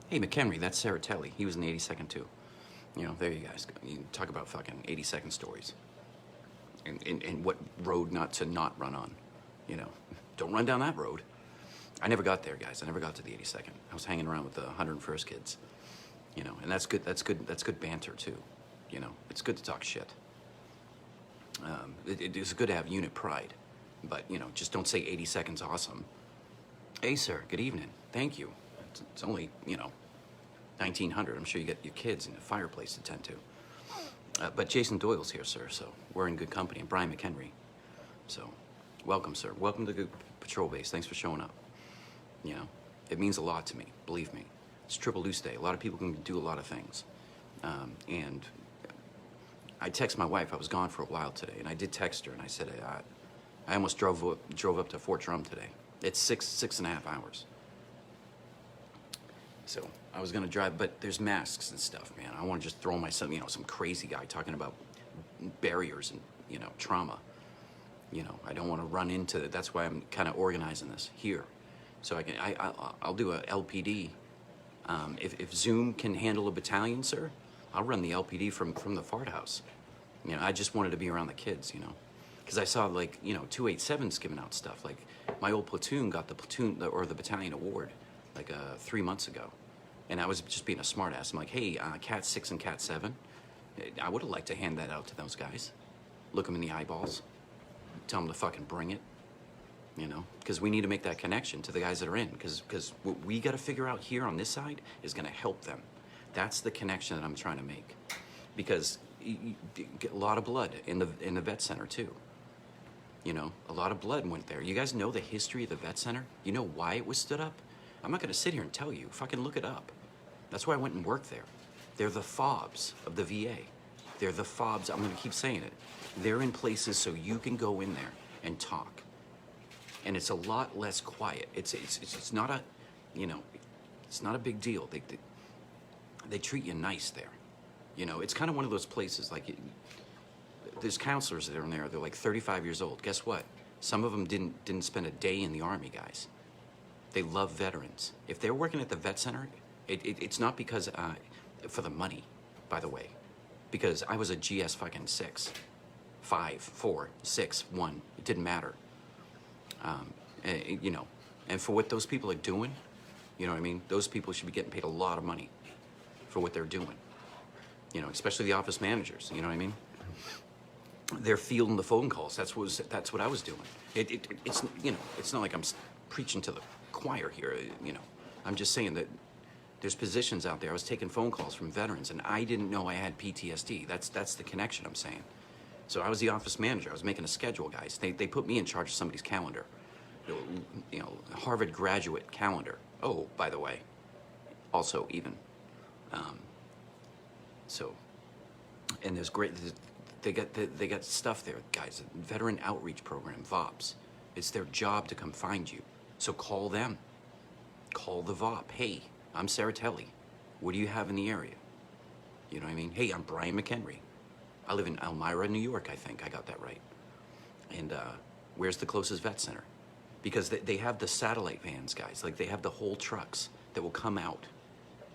Hey, McHenry, that's Saratelli. He was in the 82nd too. You know, there you guys go. You talk about fucking 82nd stories. And what road not to not run on. You know, don't run down that road. I never got there, guys. I never got to the 82nd. I was hanging around with the 101st kids. You know, and that's good. That's good banter too. You know, it's good to talk shit. It is good to have unit pride, but you know, just don't say 82nd's awesome. Hey, sir. Good evening. Thank you. It's only, you know, 1900. I'm sure you got your kids and a fireplace to tend to. But Jason Doyle's here, sir, so we're in good company. And Brian McHenry. So, welcome, sir. Welcome to the patrol base. Thanks for showing up. You know, it means a lot to me, believe me. It's Triple Loose Day. A lot of people can do a lot of things. And I text my wife. I was gone for a while today, and I did text her, and I said, I almost drove up to Fort Drum today. It's 6.5 hours. So I was gonna drive, but there's masks and stuff, man. I want to just throw myself, you know, some crazy guy talking about barriers and, you know, trauma. You know, I don't want to run into it. That's why I'm kind of organizing this here. So I'll do a LPD. If Zoom can handle a battalion, sir, I'll run the LPD from the fart house. You know, I just wanted to be around the kids, you know. Because I saw, like, you know, 287's giving out stuff. Like, my old platoon got the battalion award, like, 3 months ago. And I was just being a smartass. I'm like, hey, Cat 6 and Cat 7, I would have liked to hand that out to those guys. Look them in the eyeballs. Tell them to fucking bring it. You know? Because we need to make that connection to the guys that are in. Because what we got to figure out here on this side is going to help them. That's the connection that I'm trying to make. Because you get a lot of blood in the vet center, too. You know, a lot of blood went there. You guys know the history of the vet center? You know why it was stood up? I'm not going to sit here and tell you. Fucking look it up. That's why I went and worked there. They're the fobs of the VA. They're the fobs. I'm going to keep saying it. They're in places so you can go in there and talk. And it's a lot less quiet. It's not a, you know, it's not a big deal. They treat you nice there. You know, it's kind of one of those places, like, there's counselors that are in there. They're like 35 years old. Guess what? Some of them didn't spend a day in the Army, guys. They love veterans. If they're working at the vet center, it's not because, for the money, by the way. Because I was a GS fucking 6, 5, 4, 6, 1. It didn't matter. You know, and for what those people are doing, you know what I mean? Those people should be getting paid a lot of money for what they're doing. You know, especially the office managers, you know what I mean? They're fielding the phone calls. That's what I was doing. It's, you know, it's not like I'm preaching to the choir here, you know. I'm just saying that there's positions out there. I was taking phone calls from veterans, and I didn't know I had PTSD. That's the connection I'm saying. So I was the office manager. I was making a schedule, guys. They put me in charge of somebody's calendar. You know, Harvard graduate calendar. Oh, by the way, also even. So, and there's great. They got stuff there, guys. Veteran Outreach Program, VOPS. It's their job to come find you. So call them. Call the VOP. Hey, I'm Saratelli. What do you have in the area? You know what I mean? Hey, I'm Brian McHenry. I live in Elmira, New York, I think. I got that right. And where's the closest vet center? Because they have the satellite vans, guys. Like, they have the whole trucks that will come out.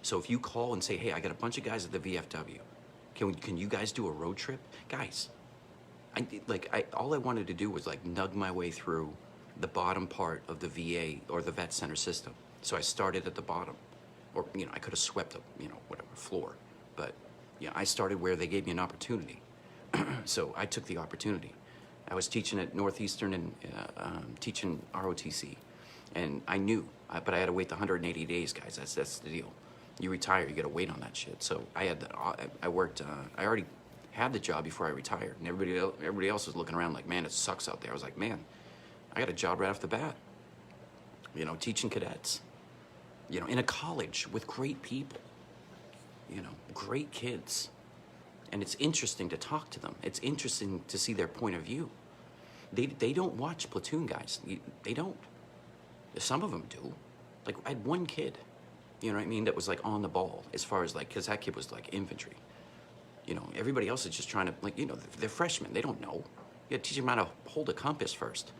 So if you call and say, hey, I got a bunch of guys at the VFW. Can you guys do a road trip? Guys, all I wanted to do was, like, nug my way through the bottom part of the VA or the vet center system. So I started at the bottom. Or, you know, I could have swept up, you know, whatever, floor. But, yeah, I started where they gave me an opportunity. So I took the opportunity. I was teaching at Northeastern and teaching ROTC. And I knew, but I had to wait the 180 days, guys. That's the deal. You retire, you got to wait on that shit. So I worked, I already had the job before I retired. And everybody else was looking around like, man, it sucks out there. I was like, man, I got a job right off the bat. You know, teaching cadets. You know, in a college with great people. You know, great kids. And it's interesting to talk to them. It's interesting to see their point of view. They don't watch platoon, guys. They don't. Some of them do. Like, I had one kid, you know what I mean, that was, like, on the ball as far as, like, because that kid was, like, infantry. You know, everybody else is just trying to, like, you know, they're freshmen. They don't know. You got to teach them how to hold a compass first,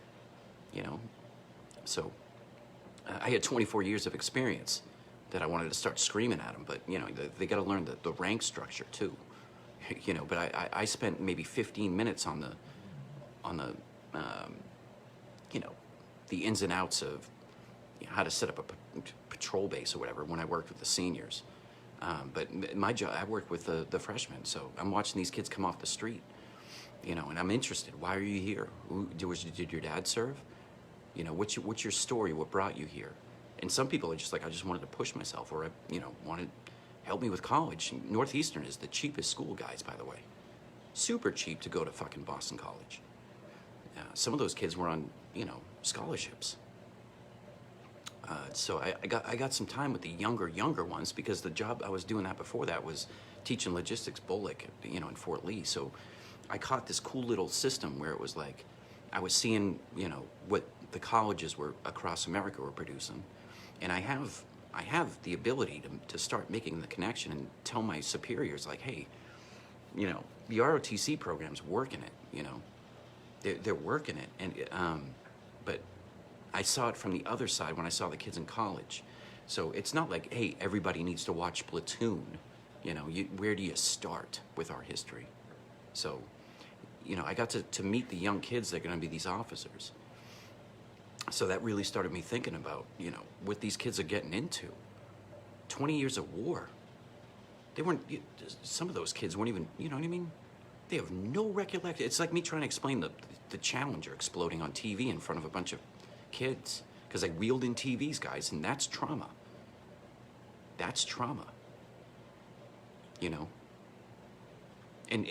you know. So I had 24 years of experience, that I wanted to start screaming at them. But, you know, they got to learn the rank structure too. You know, but I spent maybe 15 minutes on the, you know, the ins and outs of how to set up a patrol base or whatever when I worked with the seniors. But my job, I worked with the freshmen, so I'm watching these kids come off the street, you know, and I'm interested. Why are you here? Did your dad serve? You know, what's your story? What brought you here? And some people are just like, I just wanted to push myself, or I, you know, wanted help me with college. Northeastern is the cheapest school, guys, by the way. Super cheap to go to fucking Boston College. Some of those kids were on, you know, scholarships. So I got some time with the younger ones, because the job I was doing that before that was teaching logistics BOLIC, you know, in Fort Lee. So I caught this cool little system where it was like, I was seeing, you know, what the colleges were across America were producing. And I have the ability to start making the connection and tell my superiors, like, hey, you know, the ROTC program's working it, you know. They're working it. And but I saw it from the other side when I saw the kids in college. So it's not like, hey, everybody needs to watch Platoon. You know, where do you start with our history? So, you know, I got to meet the young kids that are going to be these officers. So that really started me thinking about, you know, what these kids are getting into. 20 years of war. They weren't, some of those kids weren't even, you know what I mean? They have no recollection. It's like me trying to explain the Challenger exploding on TV in front of a bunch of kids, because they wheeled in TVs, guys, and that's trauma. That's trauma. You know? And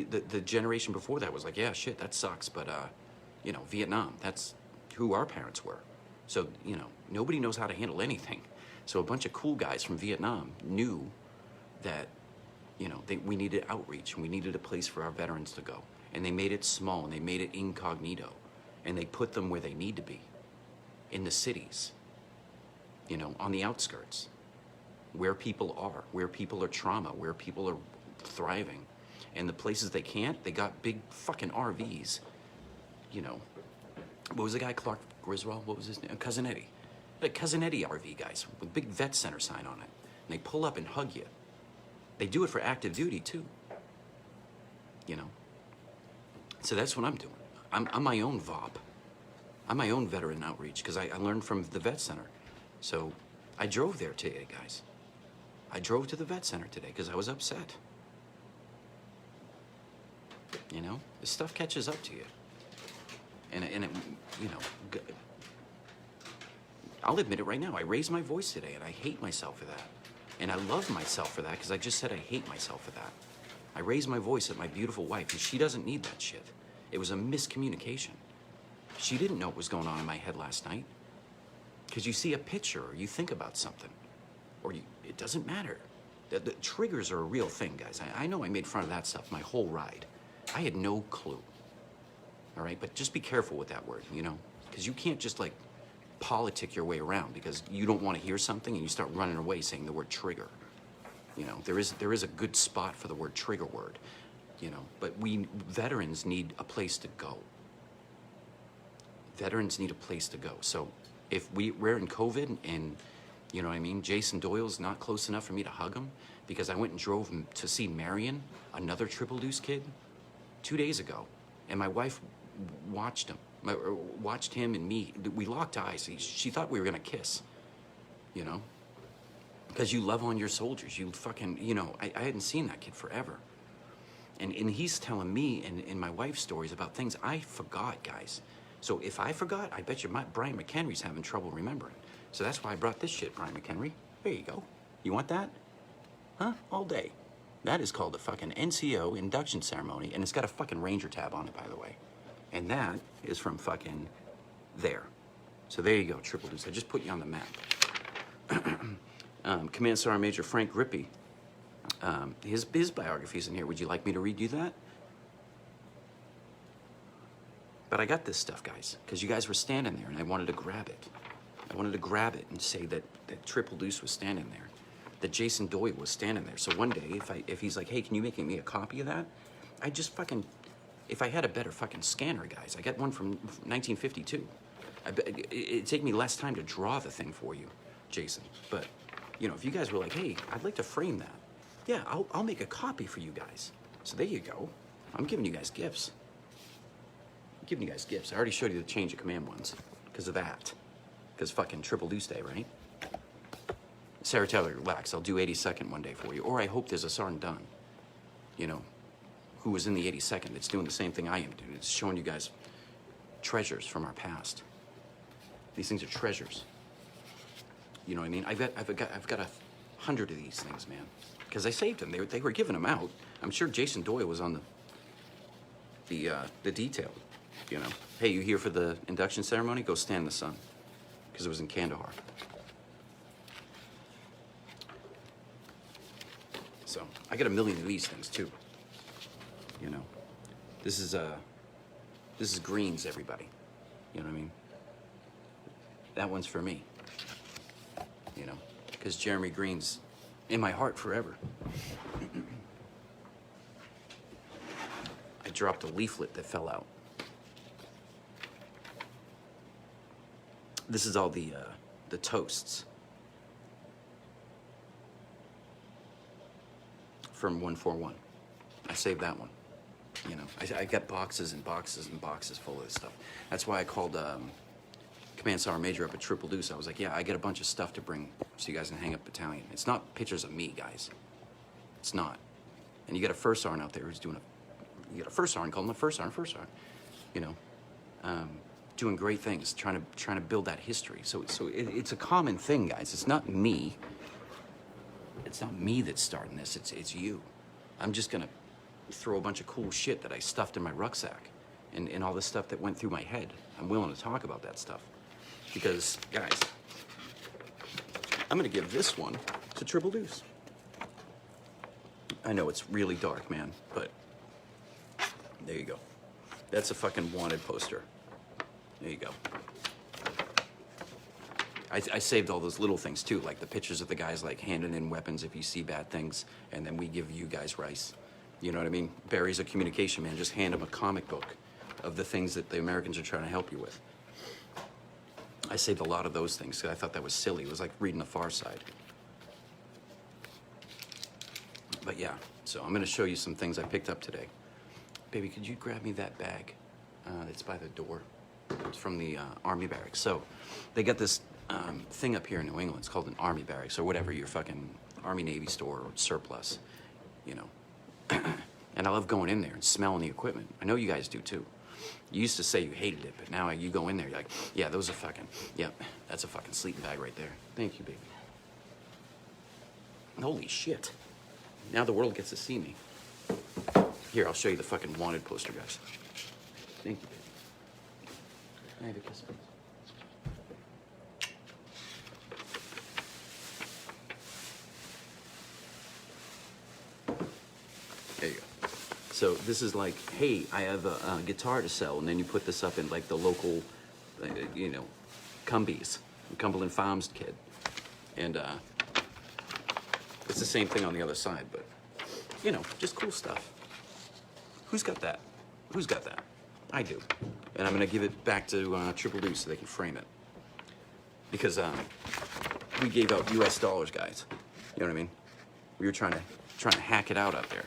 the generation before that was like, yeah, shit, that sucks, but, you know, Vietnam, that's who our parents were. So, you know, nobody knows how to handle anything. So a bunch of cool guys from Vietnam knew that, you know, we needed outreach, and we needed a place for our veterans to go. And they made it small, and they made it incognito, and they put them where they need to be, in the cities, you know, on the outskirts, where people are trauma, where people are thriving. And the places they can't, they got big fucking RVs, you know. What was the guy, Clark Griswold? What was his name? Cousin Eddie. The Cousin Eddie RV, guys, with a big vet center sign on it. And they pull up and hug you. They do it for active duty, too. You know? So that's what I'm doing. I'm my own VOP. I'm my own veteran outreach, because I learned from the vet center. So I drove there today, guys. I drove to the vet center today because I was upset. You know? This stuff catches up to you. And it, you know, I'll admit it right now. I raised my voice today, and I hate myself for that. And I love myself for that, because I just said I hate myself for that. I raised my voice at my beautiful wife, and she doesn't need that shit. It was a miscommunication. She didn't know what was going on in my head last night. Because you see a picture, or you think about something, or it doesn't matter. The triggers are a real thing, guys. I know I made fun of that stuff my whole ride. I had no clue. All right, but just be careful with that word, you know, because you can't just like politic your way around because you don't want to hear something and you start running away saying the word trigger. You know, there is a good spot for the word trigger word, you know, but we veterans need a place to go. Veterans need a place to go. So if we're in COVID and, you know what I mean, Jason Doyle's not close enough for me to hug him because I went and drove him to see Marion, another Triple Deuce kid, 2 days ago, and my wife watched him and me. We locked eyes. She thought we were gonna kiss, you know, because you love on your soldiers. You fucking, you know, I hadn't seen that kid forever. And he's telling me and my wife stories about things I forgot, guys. So if I forgot, I bet you Brian McHenry's having trouble remembering. So that's why I brought this shit, Brian McHenry. There you go. You want that? Huh? All day. That is called the fucking NCO induction ceremony, and it's got a fucking Ranger tab on it, by the way. And that is from fucking there. So there you go, Triple Deuce. I just put you on the map. Command Sergeant Major Frank Grippy. His biography's in here. Would you like me to read you that? But I got this stuff, guys, because you guys were standing there, and I wanted to grab it. I wanted to grab it and say that Triple Deuce was standing there, that Jason Doyle was standing there. So one day, if he's like, hey, can you make me a copy of that? I just fucking, if I had a better fucking scanner, guys, I got one from 1952. It'd take me less time to draw the thing for you, Jason. But You know, if you guys were like, hey, I'd like to frame that. Yeah, I'll make a copy for you guys. So there you go. I'm giving you guys gifts. I'm giving you guys gifts. I already showed you the change of command ones because of that. Because fucking Triple Deuce Day, right? Sarah Taylor, relax. I'll do 82nd one day for you. Or I hope there's a Sergeant Dunn, you know, who was in the 82nd that's doing the same thing I am doing. It's showing you guys treasures from our past. These things are treasures. You know what I mean? I've got 100 of these things, man. Because I saved them. They were giving them out. I'm sure Jason Doyle was on the detail. You know, hey, you here for the induction ceremony? Go stand in the sun. Because it was in Kandahar. So I got a million of these things too. You know, this is greens, everybody. You know what I mean? That one's for me. You know, because Jeremy Green's in my heart forever. I dropped a leaflet that fell out. This is all the toasts from 141. I saved that one. You know, I got boxes and boxes and boxes full of this stuff. That's why I called Command Sergeant Major up at Triple Deuce. I was like, yeah, I got a bunch of stuff to bring so you guys can hang up battalion. It's not pictures of me, guys. It's not. And you got a first sergeant out there who's doing you got a first sergeant, call him a first sergeant. You know, doing great things, trying to build that history. So it's a common thing, guys. It's not me. It's not me that's starting this. It's you. I'm just gonna throw a bunch of cool shit that I stuffed in my rucksack, and all the stuff that went through my head. I'm willing to talk about that stuff because, guys, I'm gonna give this one to Triple Deuce. I know it's really dark, man, but there you go. That's a fucking wanted poster. There you go. I saved all those little things too, like the pictures of the guys like handing in weapons if you see bad things, and then we give you guys rice. You know what I mean? Barry's a communication man. Just hand him a comic book of the things that the Americans are trying to help you with. I saved a lot of those things because I thought that was silly. It was like reading The Far Side. But yeah, so I'm gonna show you some things I picked up today. Baby, could you grab me that bag that's by the door? It's from the Army barracks. So they got this thing up here in New England. It's called an Army barracks or whatever, your fucking Army Navy store or surplus, you know. And I love going in there and smelling the equipment. I know you guys do too. You used to say you hated it, but now you go in there, you're like, yeah, those are fucking, yep, that's a fucking sleeping bag right there. Thank you, baby. Holy shit. Now the world gets to see me. Here, I'll show you the fucking wanted poster, guys. Thank you, baby. Can I have a kiss, please? There you go. So this is like, hey, I have a guitar to sell, and then you put this up in like the local, you know, Cumbies, Cumberland Farms kid. And it's the same thing on the other side, but, you know, just cool stuff. Who's got that? Who's got that? I do. And I'm gonna give it back to Triple Deuce so they can frame it. Because we gave out US dollars, guys. You know what I mean? We were trying to hack it out there.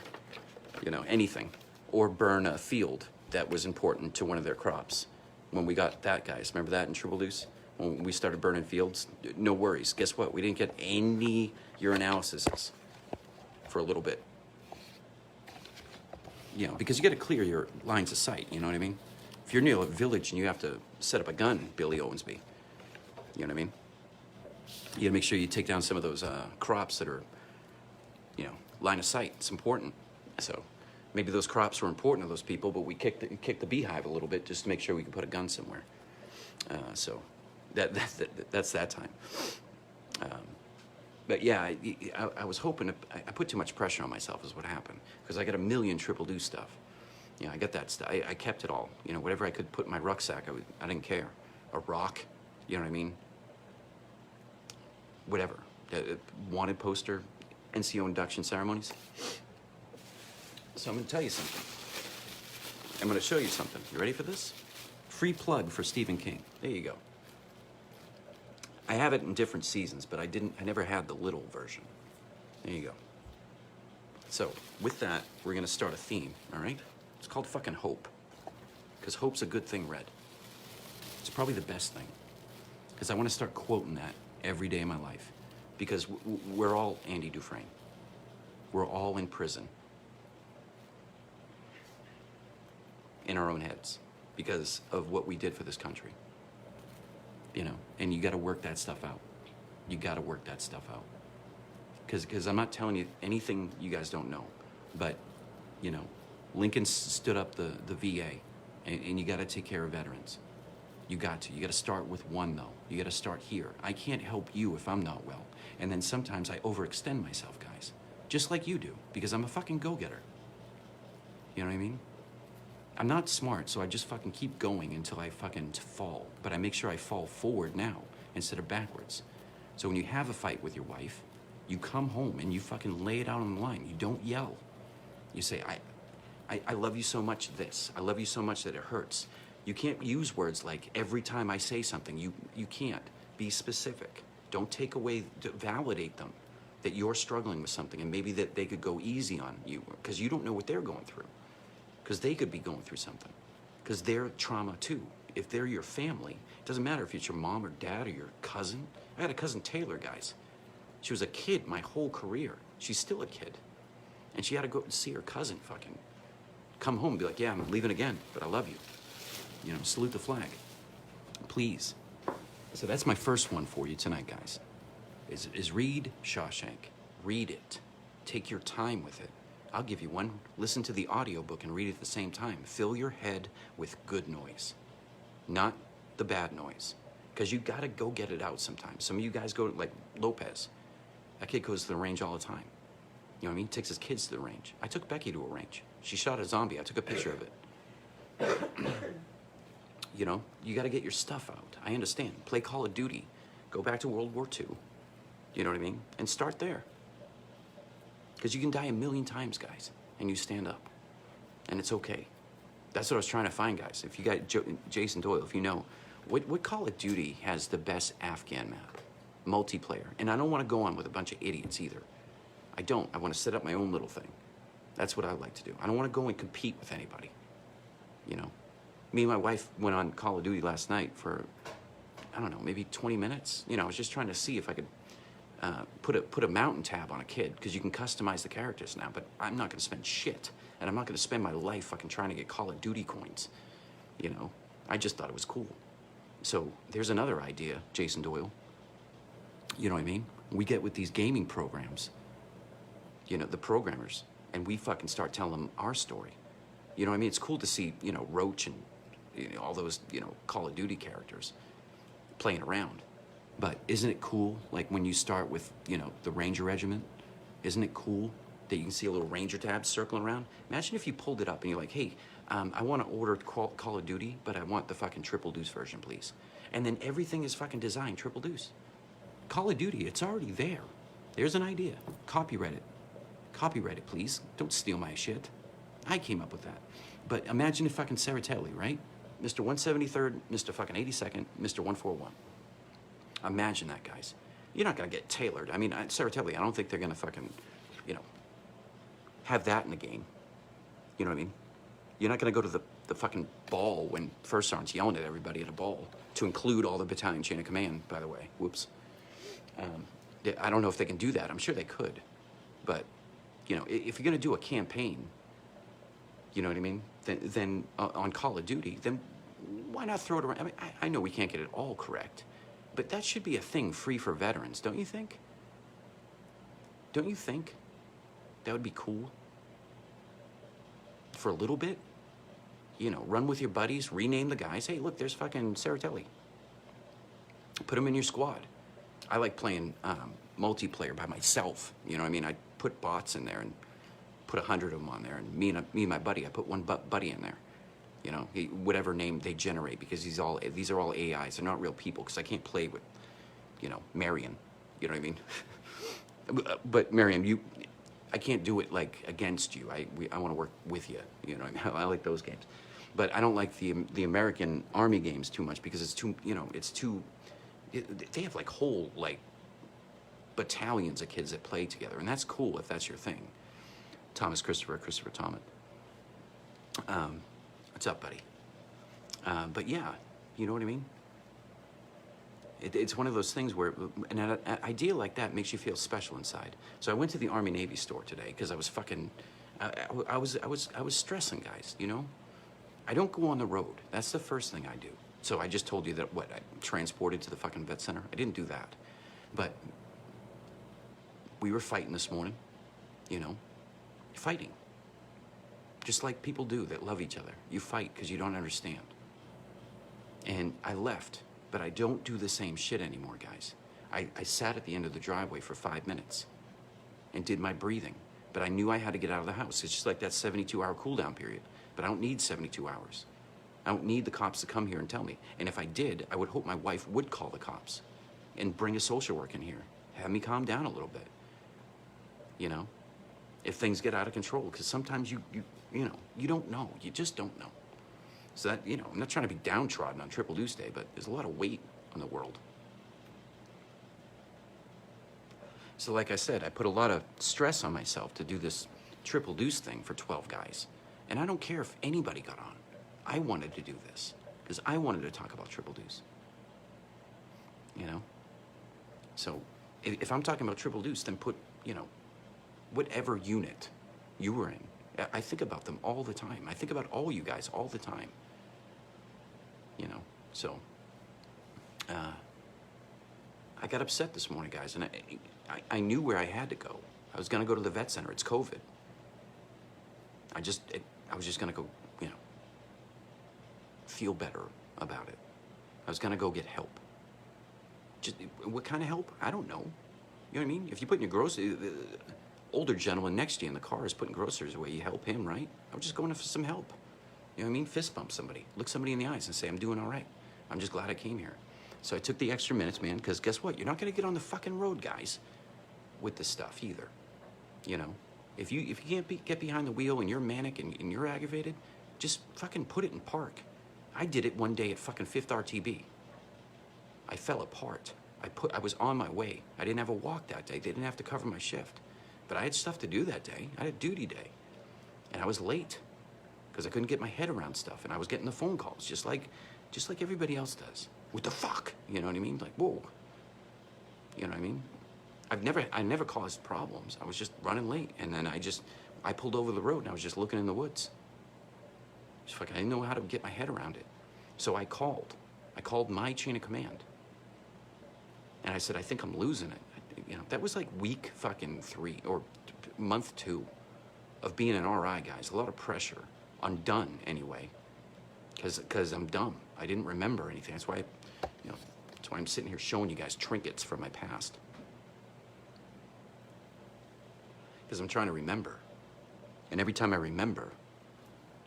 You know, anything. Or burn a field that was important to one of their crops. When we got that, guys, remember that in Triple Deuce? When we started burning fields, no worries. Guess what? We didn't get any urinalysis for a little bit. You know, because you got to clear your lines of sight, you know what I mean? If you're near a village and you have to set up a gun, Billy Owensby, you know what I mean? You got to make sure you take down some of those crops that are, you know, line of sight. It's important. So maybe those crops were important to those people, but we kicked the beehive a little bit just to make sure we could put a gun somewhere. So that's that time. But yeah, I was hoping I put too much pressure on myself is what happened. Because I got a million Triple Deuce stuff. You know, I got that stuff. I kept it all. You know, whatever I could put in my rucksack, I didn't care. A rock, you know what I mean? Whatever. Wanted poster, NCO induction ceremonies. So I'm gonna tell you something. I'm gonna show you something. You ready for this? Free plug for Stephen King. There you go. I have it in different seasons, but I never had the little version. There you go. So, with that, we're gonna start a theme, all right? It's called fucking hope. Because hope's a good thing, Red. It's probably the best thing. Because I want to start quoting that every day of my life. Because we're all Andy Dufresne. We're all in prison. In our own heads. Because of what we did for this country. You know, and you got to work that stuff out. You got to work that stuff out. Because I'm not telling you anything you guys don't know. But, you know, Lincoln stood up the VA. And you got to take care of veterans. You got to. You got to start with one, though. You got to start here. I can't help you if I'm not well. And then sometimes I overextend myself, guys. Just like you do. Because I'm a fucking go-getter. You know what I mean? I'm not smart, so I just fucking keep going until I fucking fall. But I make sure I fall forward now instead of backwards. So when you have a fight with your wife, you come home and you fucking lay it out on the line. You don't yell. You say, I love you so much this. I love you so much that it hurts. You can't use words like every time I say something. You can't. Be specific. Don't take away, validate them that you're struggling with something and maybe that they could go easy on you because you don't know what they're going through. Because they could be going through something. Because they're trauma too. If they're your family, it doesn't matter if it's your mom or dad or your cousin. I had a cousin Taylor, guys. She was a kid my whole career. She's still a kid. And she had to go and see her cousin fucking come home and be like, yeah, I'm leaving again, but I love you. You know, salute the flag. Please. So that's my first one for you tonight, guys. Is read Shawshank. Read it. Take your time with it. I'll give you one. Listen to the audiobook and read it at the same time. Fill your head with good noise, not the bad noise. Because you gotta go get it out sometimes. Some of you guys go, like Lopez. That kid goes to the range all the time. You know what I mean? Takes his kids to the range. I took Becky to a range. She shot a zombie. I took a picture of it. You know, you got to get your stuff out. I understand. Play Call of Duty. Go back to World War II. You know what I mean? And start there. Because you can die a million times, guys, and you stand up. And it's okay. That's what I was trying to find, guys. If you got Jason Doyle, if you know, what Call of Duty has the best Afghan map? Multiplayer. And I don't want to go on with a bunch of idiots either. I don't. I want to set up my own little thing. That's what I like to do. I don't want to go and compete with anybody. You know? Me and my wife went on Call of Duty last night for, I don't know, maybe 20 minutes. You know, I was just trying to see if I could put a mountain tab on a kid, because you can customize the characters now, but I'm not going to spend shit. And I'm not going to spend my life fucking trying to get Call of Duty coins. You know? I just thought it was cool. So there's another idea, Jason Doyle. You know what I mean? We get with these gaming programs, you know, the programmers, and we fucking start telling them our story. You know what I mean? It's cool to see, you know, Roach and, you know, all those, you know, Call of Duty characters playing around. But isn't it cool, like when you start with, you know, the Ranger Regiment? Isn't it cool that you can see a little Ranger tab circling around? Imagine if you pulled it up and you're like, hey, I want to order Call of Duty, but I want the fucking Triple Deuce version, please. And then everything is fucking designed Triple Deuce. Call of Duty, it's already there. There's an idea. Copyright it. Copyright it, please. Don't steal my shit. I came up with that. But imagine if fucking Serratelli, right? Mr. 173rd, Mr. fucking 82nd, Mr. 141. Imagine that, guys. You're not gonna get tailored. I mean, Serratelli, I don't think they're gonna fucking, you know, have that in the game. You know what I mean? You're not gonna go to the fucking ball when First Sergeant's yelling at everybody at a ball, to include all the battalion chain of command, by the way. Whoops. I don't know if they can do that. I'm sure they could. But, you know, if you're gonna do a campaign, you know what I mean? Then on Call of Duty, then why not throw it around? I mean, I know we can't get it all correct, but that should be a thing free for veterans, don't you think? Don't you think that would be cool? For a little bit? You know, run with your buddies, rename the guys. Hey, look, there's fucking Serratelli. Put him in your squad. I like playing multiplayer by myself. You know what I mean? I put bots in there and put 100 of them on there, and me and my buddy, I put one buddy in there. You know, whatever name they generate, because these are all AIs. They're not real people, because I can't play with, you know, Marion. You know what I mean? But Marion, I can't do it like against you. I want to work with you. You know, I like those games, but I don't like the American Army games too much, because it's too, you know, it's too they have like whole like battalions of kids that play together, and that's cool if that's your thing. Thomas Christopher Thomas. What's up, buddy? But yeah, you know what I mean? It's one of those things where an idea like that makes you feel special inside. So I went to the Army Navy store today because I was fucking, I was stressing, guys. You know, I don't go on the road. That's the first thing I do. So I just told you that I transported to the fucking vet center. I didn't do that, but we were fighting this morning. You know, fighting, just like people do that love each other. You fight because you don't understand. And I left. But I don't do the same shit anymore, guys. I sat at the end of the driveway for 5 minutes and did my breathing. But I knew I had to get out of the house. It's just like that 72-hour cool down period. But I don't need 72 hours. I don't need the cops to come here and tell me. And if I did, I would hope my wife would call the cops and bring a social worker in here. Have me calm down a little bit. You know? If things get out of control. Because sometimes you don't know. You just don't know. So that, you know, I'm not trying to be downtrodden on Triple Deuce Day, but there's a lot of weight on the world. So like I said, I put a lot of stress on myself to do this Triple Deuce thing for 12 guys. And I don't care if anybody got on. I wanted to do this because I wanted to talk about Triple Deuce. You know? So if I'm talking about Triple Deuce, then put, you know, whatever unit you were in. I think about them all the time. I think about all you guys all the time. You know, so I got upset this morning, guys, and I knew where I had to go. I was going to go to the vet center. It's COVID. I was just going to go, you know, feel better about it. I was going to go get help. Just what kind of help? I don't know. You know what I mean? If you put in your groceries, the older gentleman next to you in the car is putting groceries away. You help him, right? I was just going for some help. You know what I mean? Fist bump somebody. Look somebody in the eyes and say, I'm doing all right. I'm just glad I came here. So I took the extra minutes, man, because guess what? You're not going to get on the fucking road, guys, with this stuff either. You know? If you can't get behind the wheel and you're manic and you're aggravated, just fucking put it in park. I did it one day at fucking 5th RTB. I fell apart. I was on my way. I didn't have a walk that day. They didn't have to cover my shift. But I had stuff to do that day. I had a duty day. And I was late. Because I couldn't get my head around stuff, and I was getting the phone calls, just like everybody else does. What the fuck? You know what I mean? Like, whoa. You know what I mean? I never caused problems. I was just running late, and then I pulled over the road, and I was just looking in the woods. Just fucking, I didn't know how to get my head around it. So I called. I called my chain of command. And I said, I think I'm losing it. You know, that was like week fucking 3, or month 2 of being an RI, guys. A lot of pressure. I'm done anyway, because I'm dumb. I didn't remember anything. That's why, that's why I'm sitting here showing you guys trinkets from my past. Because I'm trying to remember, and every time I remember,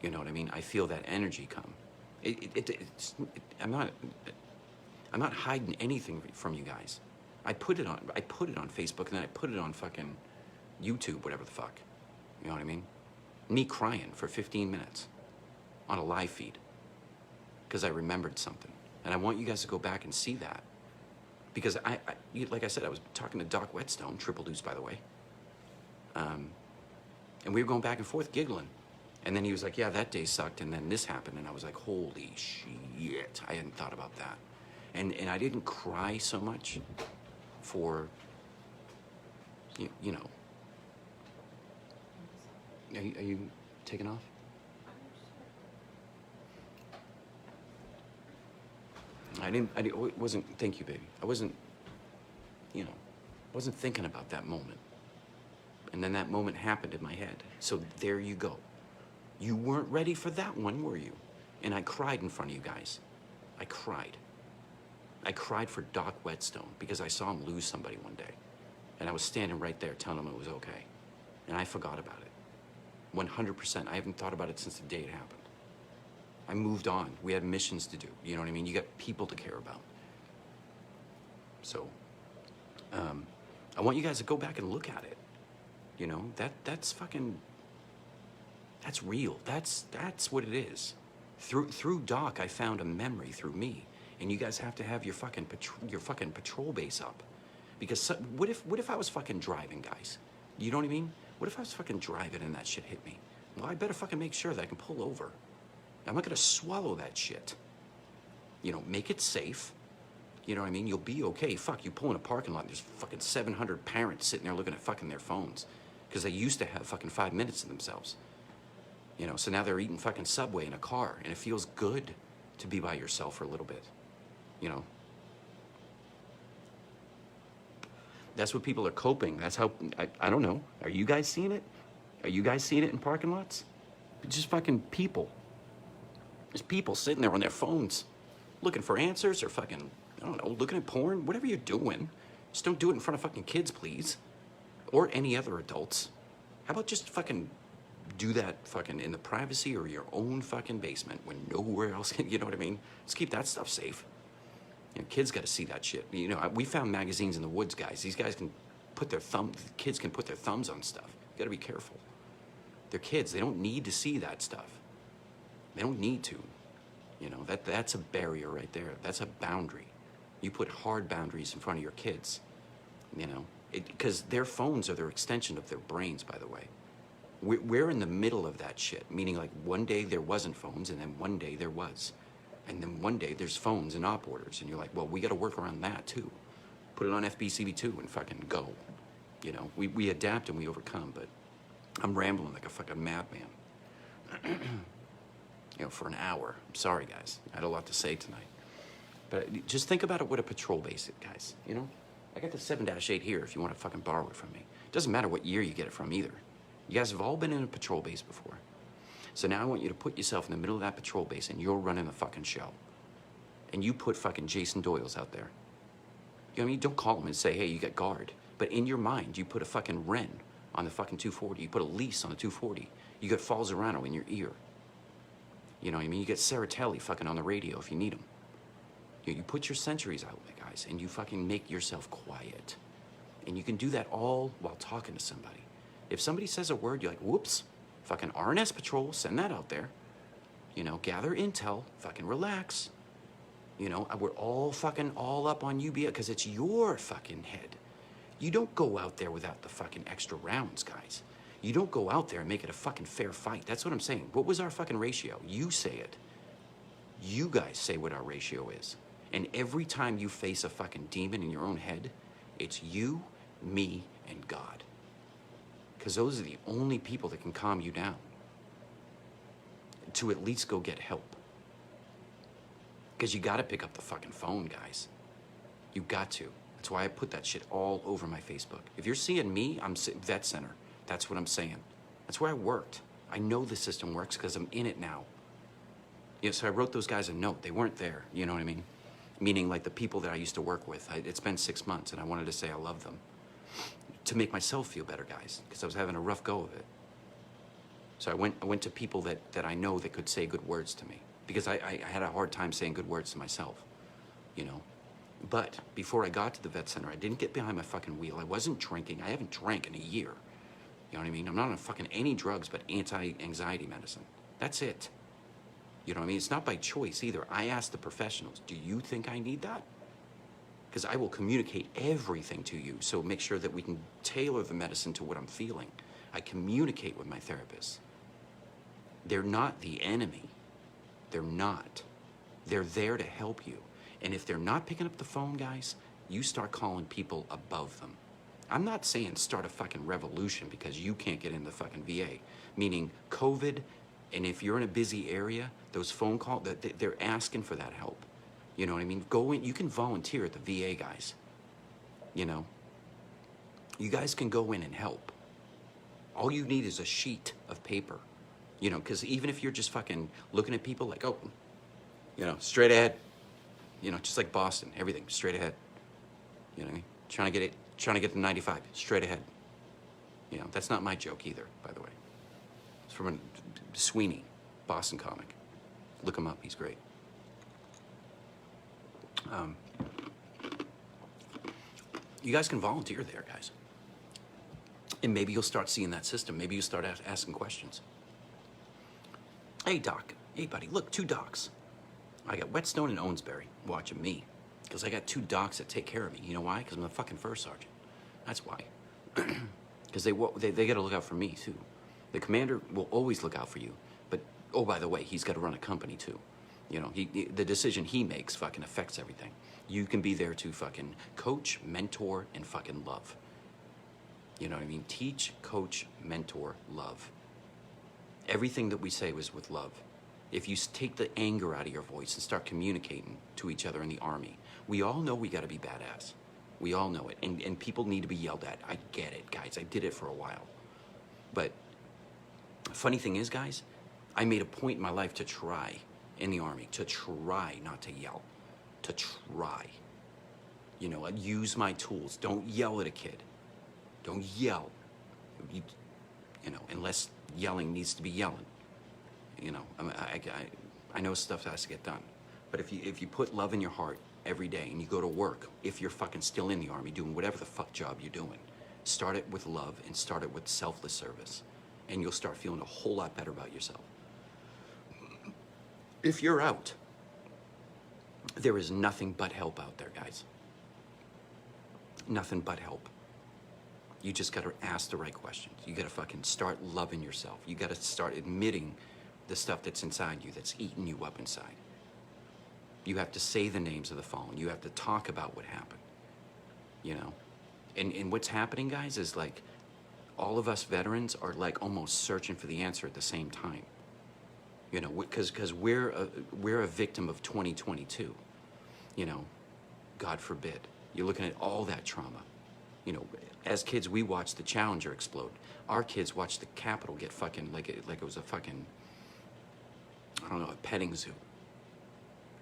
you know what I mean, I feel that energy come. I'm not hiding anything from you guys. I put it on Facebook, and then I put it on fucking YouTube, whatever the fuck. You know what I mean? Me crying for 15 minutes on a live feed because I remembered something. And I want you guys to go back and see that. Because like I said, I was talking to Doc Whetstone, Triple Deuce, by the way. And we were going back and forth giggling. And then he was like, yeah, that day sucked. And then this happened. And I was like, holy shit. I hadn't thought about that. And I didn't cry so much for, you know. Are you taking off? It wasn't, thank you, baby. I wasn't thinking about that moment. And then that moment happened in my head. So there you go. You weren't ready for that one, were you? And I cried in front of you guys. I cried. I cried for Doc Whetstone because I saw him lose somebody one day. And I was standing right there telling him it was okay. And I forgot about it. 100%. I haven't thought about it since the day it happened. I moved on. We had missions to do. You know what I mean? You got people to care about. So, I want you guys to go back and look at it. You know, that's fucking, that's real. That's what it is. Through Doc, I found a memory through me. and you guys have to have your fucking patrol base up. Because what if I was fucking driving, guys? You know what I mean? What if I was fucking driving and that shit hit me? Well, I better fucking make sure that I can pull over. I'm not gonna swallow that shit. You know, make it safe. You know what I mean? You'll be okay. Fuck, you pull in a parking lot, there's fucking 700 parents sitting there looking at fucking their phones. Because they used to have fucking 5 minutes to themselves. You know, so now they're eating fucking Subway in a car, and it feels good to be by yourself for a little bit. You know? That's what people are coping. That's how, I don't know. Are you guys seeing it? Are you guys seeing it in parking lots? Just fucking people. There's people sitting there on their phones looking for answers or fucking, I don't know, looking at porn, whatever you're doing. Just don't do it in front of fucking kids, please. Or any other adults. How about just fucking do that fucking in the privacy or your own fucking basement when nowhere else can, you know what I mean? Just keep that stuff safe. You know, kids got to see that shit. You know, we found magazines in the woods, guys. These guys can put their kids can put their thumbs on stuff. You got to be careful. They're kids. They don't need to see that stuff. They don't need to. You know, that's a barrier right there. That's a boundary. You put hard boundaries in front of your kids, you know, because their phones are their extension of their brains, by the way. We're in the middle of that shit, meaning like one day there wasn't phones and then one day there was. And then one day there's phones and op orders, and you're like, well, we got to work around that too. Put it on FBCB2 and fucking go. You know, we adapt and we overcome, but I'm rambling like a fucking madman. You know, for an hour. I'm sorry, guys. I had a lot to say tonight. But just think about it with a patrol base, guys, you know? I got the 7-8 here if you want to fucking borrow it from me. It doesn't matter what year you get it from either. You guys have all been in a patrol base before. So now I want you to put yourself in the middle of that patrol base and you're running the fucking show. And you put fucking Jason Doyle's out there. You know what I mean? Don't call him and say, hey, you got guard. But in your mind, you put a fucking Ren on the fucking 240. You put a lease on the 240. You got Falzarano in your ear. You know what I mean? You get Saratelli fucking on the radio if you need them. You put your sentries out, guys, and you fucking make yourself quiet. And you can do that all while talking to somebody. If somebody says a word, you're like, whoops, fucking RNS Patrol, send that out there. You know, gather intel, fucking relax. You know, we're all fucking all up on you because it's your fucking head. You don't go out there without the fucking extra rounds, guys. You don't go out there and make it a fucking fair fight. That's what I'm saying. What was our fucking ratio? You say it. You guys say what our ratio is. And every time you face a fucking demon in your own head, it's you, me, and God. Because those are the only people that can calm you down. To at least go get help. Because you got to pick up the fucking phone, guys. You got to. That's why I put that shit all over my Facebook. If you're seeing me, I'm Vet Center. That's what I'm saying. That's where I worked. I know the system works because I'm in it now. Yeah, so I wrote those guys a note. They weren't there, you know what I mean? Meaning like the people that I used to work with. It's been 6 months and I wanted to say I love them. To make myself feel better, guys, because I was having a rough go of it. So I went to people that I know that could say good words to me. Because I had a hard time saying good words to myself, you know? But before I got to the Vet Center, I didn't get behind my fucking wheel. I wasn't drinking. I haven't drank in a year. You know what I mean? I'm not on fucking any drugs but anti-anxiety medicine. That's it. You know what I mean? It's not by choice either. I asked the professionals, do you think I need that? Because I will communicate everything to you, so make sure that we can tailor the medicine to what I'm feeling. I communicate with my therapist. They're not the enemy. They're not. They're there to help you. And if they're not picking up the phone, guys, you start calling people above them. I'm not saying start a fucking revolution because you can't get in the fucking VA. Meaning COVID, and if you're in a busy area, those phone calls, they're asking for that help. You know what I mean? Go in, you can volunteer at the VA, guys. You know? You guys can go in and help. All you need is a sheet of paper. You know, because even if you're just fucking looking at people like, oh, you know, straight ahead. You know, just like Boston, everything, straight ahead. You know what I mean? Trying to get to 95, straight ahead. You know, that's not my joke either, by the way. It's from a Sweeney, Boston comic. Look him up, he's great. You guys can volunteer there, guys. And maybe you'll start seeing that system. Maybe you'll start asking questions. Hey, doc. Hey, buddy, look, 2 docs. I got Whetstone and Owensbury watching me because I got 2 docs that take care of me. You know why? Because I'm the fucking first sergeant. That's why. Because they got to look out for me too. The commander will always look out for you, but oh, by the way, he's got to run a company too. You know, the decision he makes fucking affects everything. You can be there to fucking coach, mentor, and fucking love. You know what I mean? Teach, coach, mentor, love. Everything that we say was with love. If you take the anger out of your voice and start communicating to each other in the Army, we all know we got to be badass. We all know it. And people need to be yelled at. I get it, guys. I did it for a while. But funny thing is, guys, I made a point in my life to try in the Army, to try not to yell, to try. You know, use my tools. Don't yell at a kid. Don't yell. You know, unless yelling needs to be yelling. You know, I know stuff has to get done. But if you put love in your heart every day and you go to work, if you're fucking still in the Army doing whatever the fuck job you're doing, start it with love and start it with selfless service. And you'll start feeling a whole lot better about yourself. If you're out, there is nothing but help out there, guys. Nothing but help. You just gotta ask the right questions. You gotta fucking start loving yourself. You gotta start admitting the stuff that's inside you, that's eating you up inside. You have to say the names of the fallen. You have to talk about what happened, you know? And what's happening, guys, is like all of us veterans are like almost searching for the answer at the same time. You know, because we're a victim of 2022. You know, God forbid. You're looking at all that trauma. You know, as kids, we watched the Challenger explode. Our kids watched the Capitol get fucking like it was a fucking, I don't know, a petting zoo.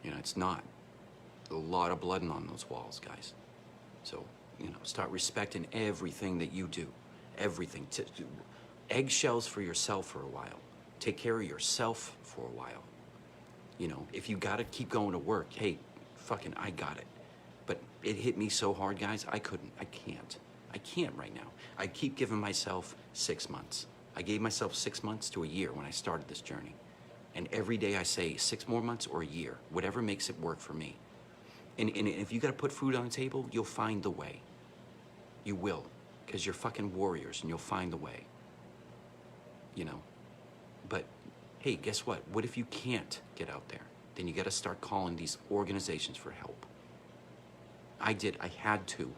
You know, it's not. A lot of blood on those walls, guys. So, you know, start respecting everything that you do. Everything. Eggshells for yourself for a while. Take care of yourself for a while. You know, if you gotta keep going to work, hey, fucking, I got it. But it hit me so hard, guys, I can't right now. I keep giving myself 6 months. I gave myself 6 months to a year when I started this journey. And every day I say 6 more months or a year, whatever makes it work for me. And if you gotta put food on the table, you'll find the way. You will, because you're fucking warriors and you'll find the way. You know? But hey, guess what? What if you can't get out there? Then you gotta start calling these organizations for help. I did, I had to.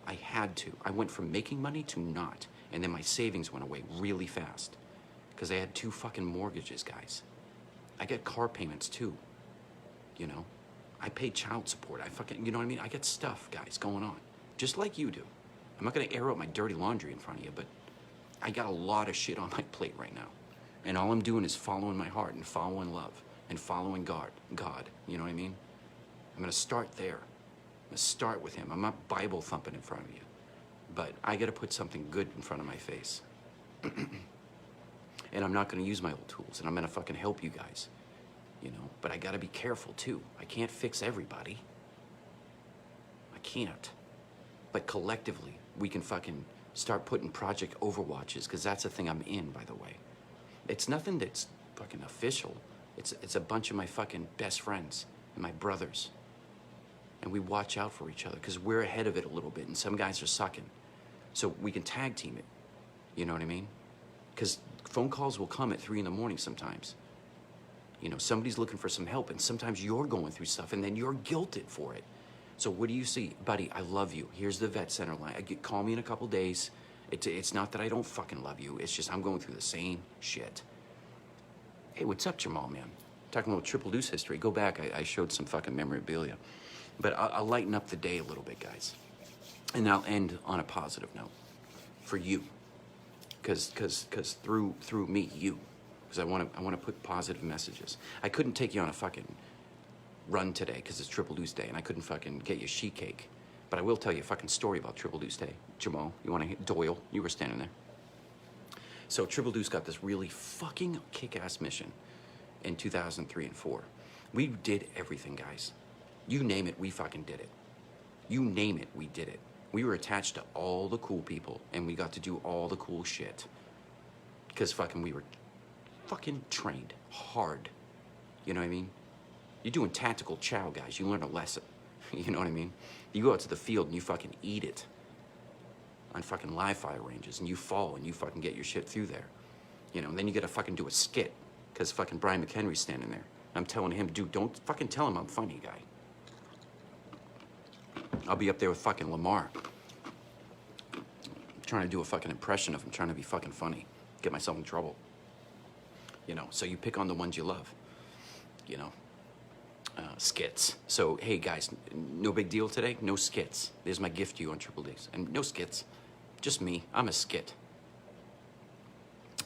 I went from making money to not. And then my savings went away really fast. Because I had 2 fucking mortgages, guys. I get car payments too. You know? I pay child support. I fucking, you know what I mean? I get stuff, guys, going on. Just like you do. I'm not gonna air out my dirty laundry in front of you, but I got a lot of shit on my plate right now. And all I'm doing is following my heart and following love and following God, you know what I mean? I'm gonna start there. I'm gonna start with him. I'm not Bible thumping in front of you, but I gotta put something good in front of my face. And I'm not gonna use my old tools, and I'm gonna fucking help you guys, you know? But I gotta be careful too. I can't fix everybody. I can't. But collectively, we can fucking start putting Project Overwatches, because that's the thing I'm in, by the way. It's nothing that's fucking official. It's a bunch of my fucking best friends and my brothers. And we watch out for each other because we're ahead of it a little bit and some guys are sucking. So we can tag team it. You know what I mean? Because phone calls will come at 3 in the morning sometimes. You know, somebody's looking for some help and sometimes you're going through stuff and then you're guilted for it. So what do you see? Buddy, I love you. Here's the vet center line. Call me in a couple days. It's not that I don't fucking love you. It's just I'm going through the same shit. Hey, what's up, Jamal, man? Talking about Triple Deuce history. Go back. I showed some fucking memorabilia. But I'll lighten up the day a little bit, guys. And I'll end on a positive note for you. Because through me, you. Because I want to put positive messages. I couldn't take you on a fucking run today because it's Triple Deuce Day and I couldn't fucking get you sheet cake. But I will tell you a fucking story about Triple Deuce Day. Jamal, you want to hit Doyle? You were standing there. So Triple Deuce got this really fucking kick-ass mission in 2003 and 4. We did everything, guys. You name it, we fucking did it. You name it, we did it. We were attached to all the cool people and we got to do all the cool shit. Because fucking we were fucking trained hard. You know what I mean? You're doing tactical chow, guys. You learn a lesson. You know what I mean? You go out to the field and you fucking eat it on fucking live fire ranges, and you fall and you fucking get your shit through there. You know, and then you gotta fucking do a skit because fucking Brian McHenry's standing there. I'm telling him, dude, don't fucking tell him I'm funny, guy. I'll be up there with fucking Lamar, trying to do a fucking impression of him, trying to be fucking funny, get myself in trouble. You know, so you pick on the ones you love. You know, skits. So hey guys, no big deal today. No skits. There's my gift to you on Triple D's, and no skits. Just me. I'm a skit.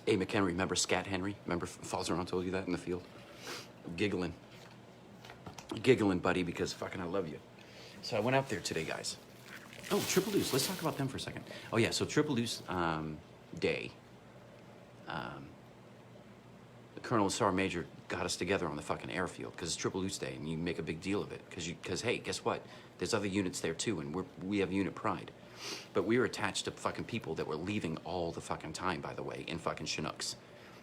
Hey McHenry, remember Scat Henry? Remember Falls Around told you that in the field? Giggling, buddy, because fucking I love you. So I went out there today, guys. Oh, Triple Deuce. Let's talk about them for a second. Oh yeah, so Triple Deuce Day. Colonel and Sergeant Major got us together on the fucking airfield because it's Triple Deuce Day, and you make a big deal of it because hey, guess what? There's other units there too, and we have unit pride. But we were attached to fucking people that were leaving all the fucking time, by the way, in fucking Chinooks.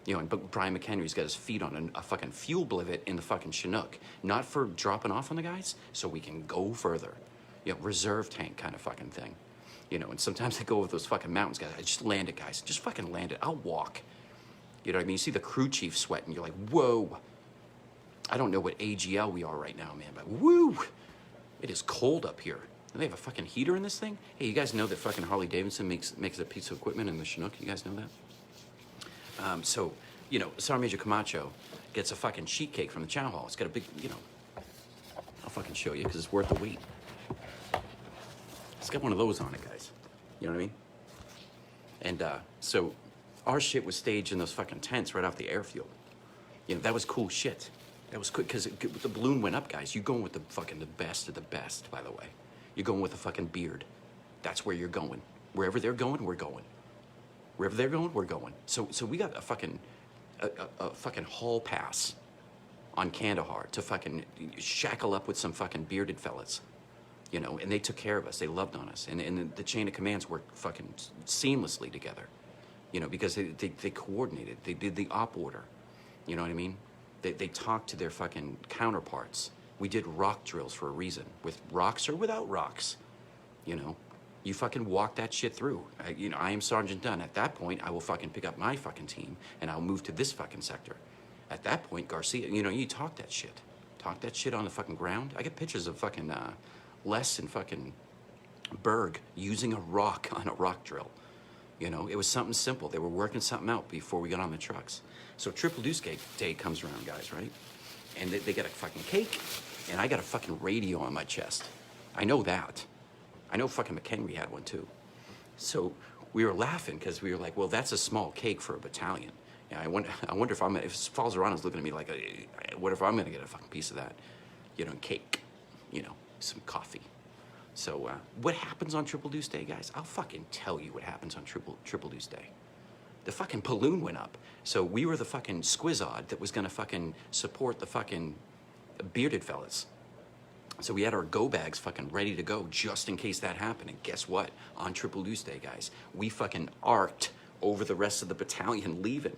You know, but Brian McHenry's got his feet on a fucking fuel blivet in the fucking Chinook, not for dropping off on the guys, so we can go further. You know, reserve tank kind of fucking thing. You know, and sometimes they go over those fucking mountains, guys. I just land it, guys. Just fucking land it. I'll walk. You know what I mean? You see the crew chief sweating, you're like, whoa. I don't know what AGL we are right now, man, but woo! It is cold up here. And they have a fucking heater in this thing? Hey, you guys know that fucking Harley Davidson makes a piece of equipment in the Chinook? You guys know that? So, you know, Sergeant Major Camacho gets a fucking sheet cake from the chow hall. It's got a big, you know, I'll fucking show you because it's worth the wait. It's got one of those on it, guys. You know what I mean? And so our shit was staged in those fucking tents right off the airfield. You know, that was cool shit. That was quick because the balloon went up, guys. You're going with the fucking the best of the best, by the way. You're going with a fucking beard. That's where you're going. Wherever they're going, we're going. Wherever they're going, we're going. So we got a fucking hall pass on Kandahar to fucking shackle up with some fucking bearded fellas. You know, and they took care of us. They loved on us. And the chain of commands worked fucking seamlessly together. You know, because they coordinated. They did the op order. You know what I mean? They talked to their fucking counterparts. We did rock drills for a reason, with rocks or without rocks. You know, you fucking walk that shit through. I am Sergeant Dunn. At that point, I will fucking pick up my fucking team and I'll move to this fucking sector. At that point, Garcia, you know, you talk that shit. Talk that shit on the fucking ground. I get pictures of fucking Les and fucking Berg using a rock on a rock drill. You know, it was something simple. They were working something out before we got on the trucks. So Triple Deuce Day comes around, guys, right? And they got a fucking cake, and I got a fucking radio on my chest. I know that. I know fucking McHenry had one too. So we were laughing because we were like, well, that's a small cake for a battalion. And I wonder if Falzerano's looking at me like, what if I'm gonna get a fucking piece of that? You know, cake, you know, some coffee. So what happens on Triple Deuce Day, guys? I'll fucking tell you what happens on Triple Deuce Day. The fucking balloon went up. So we were the fucking squizzod that was gonna fucking support the fucking bearded fellas. So we had our go bags fucking ready to go just in case that happened. And guess what? On Triple Deuce Day, guys, we fucking arced over the rest of the battalion leaving.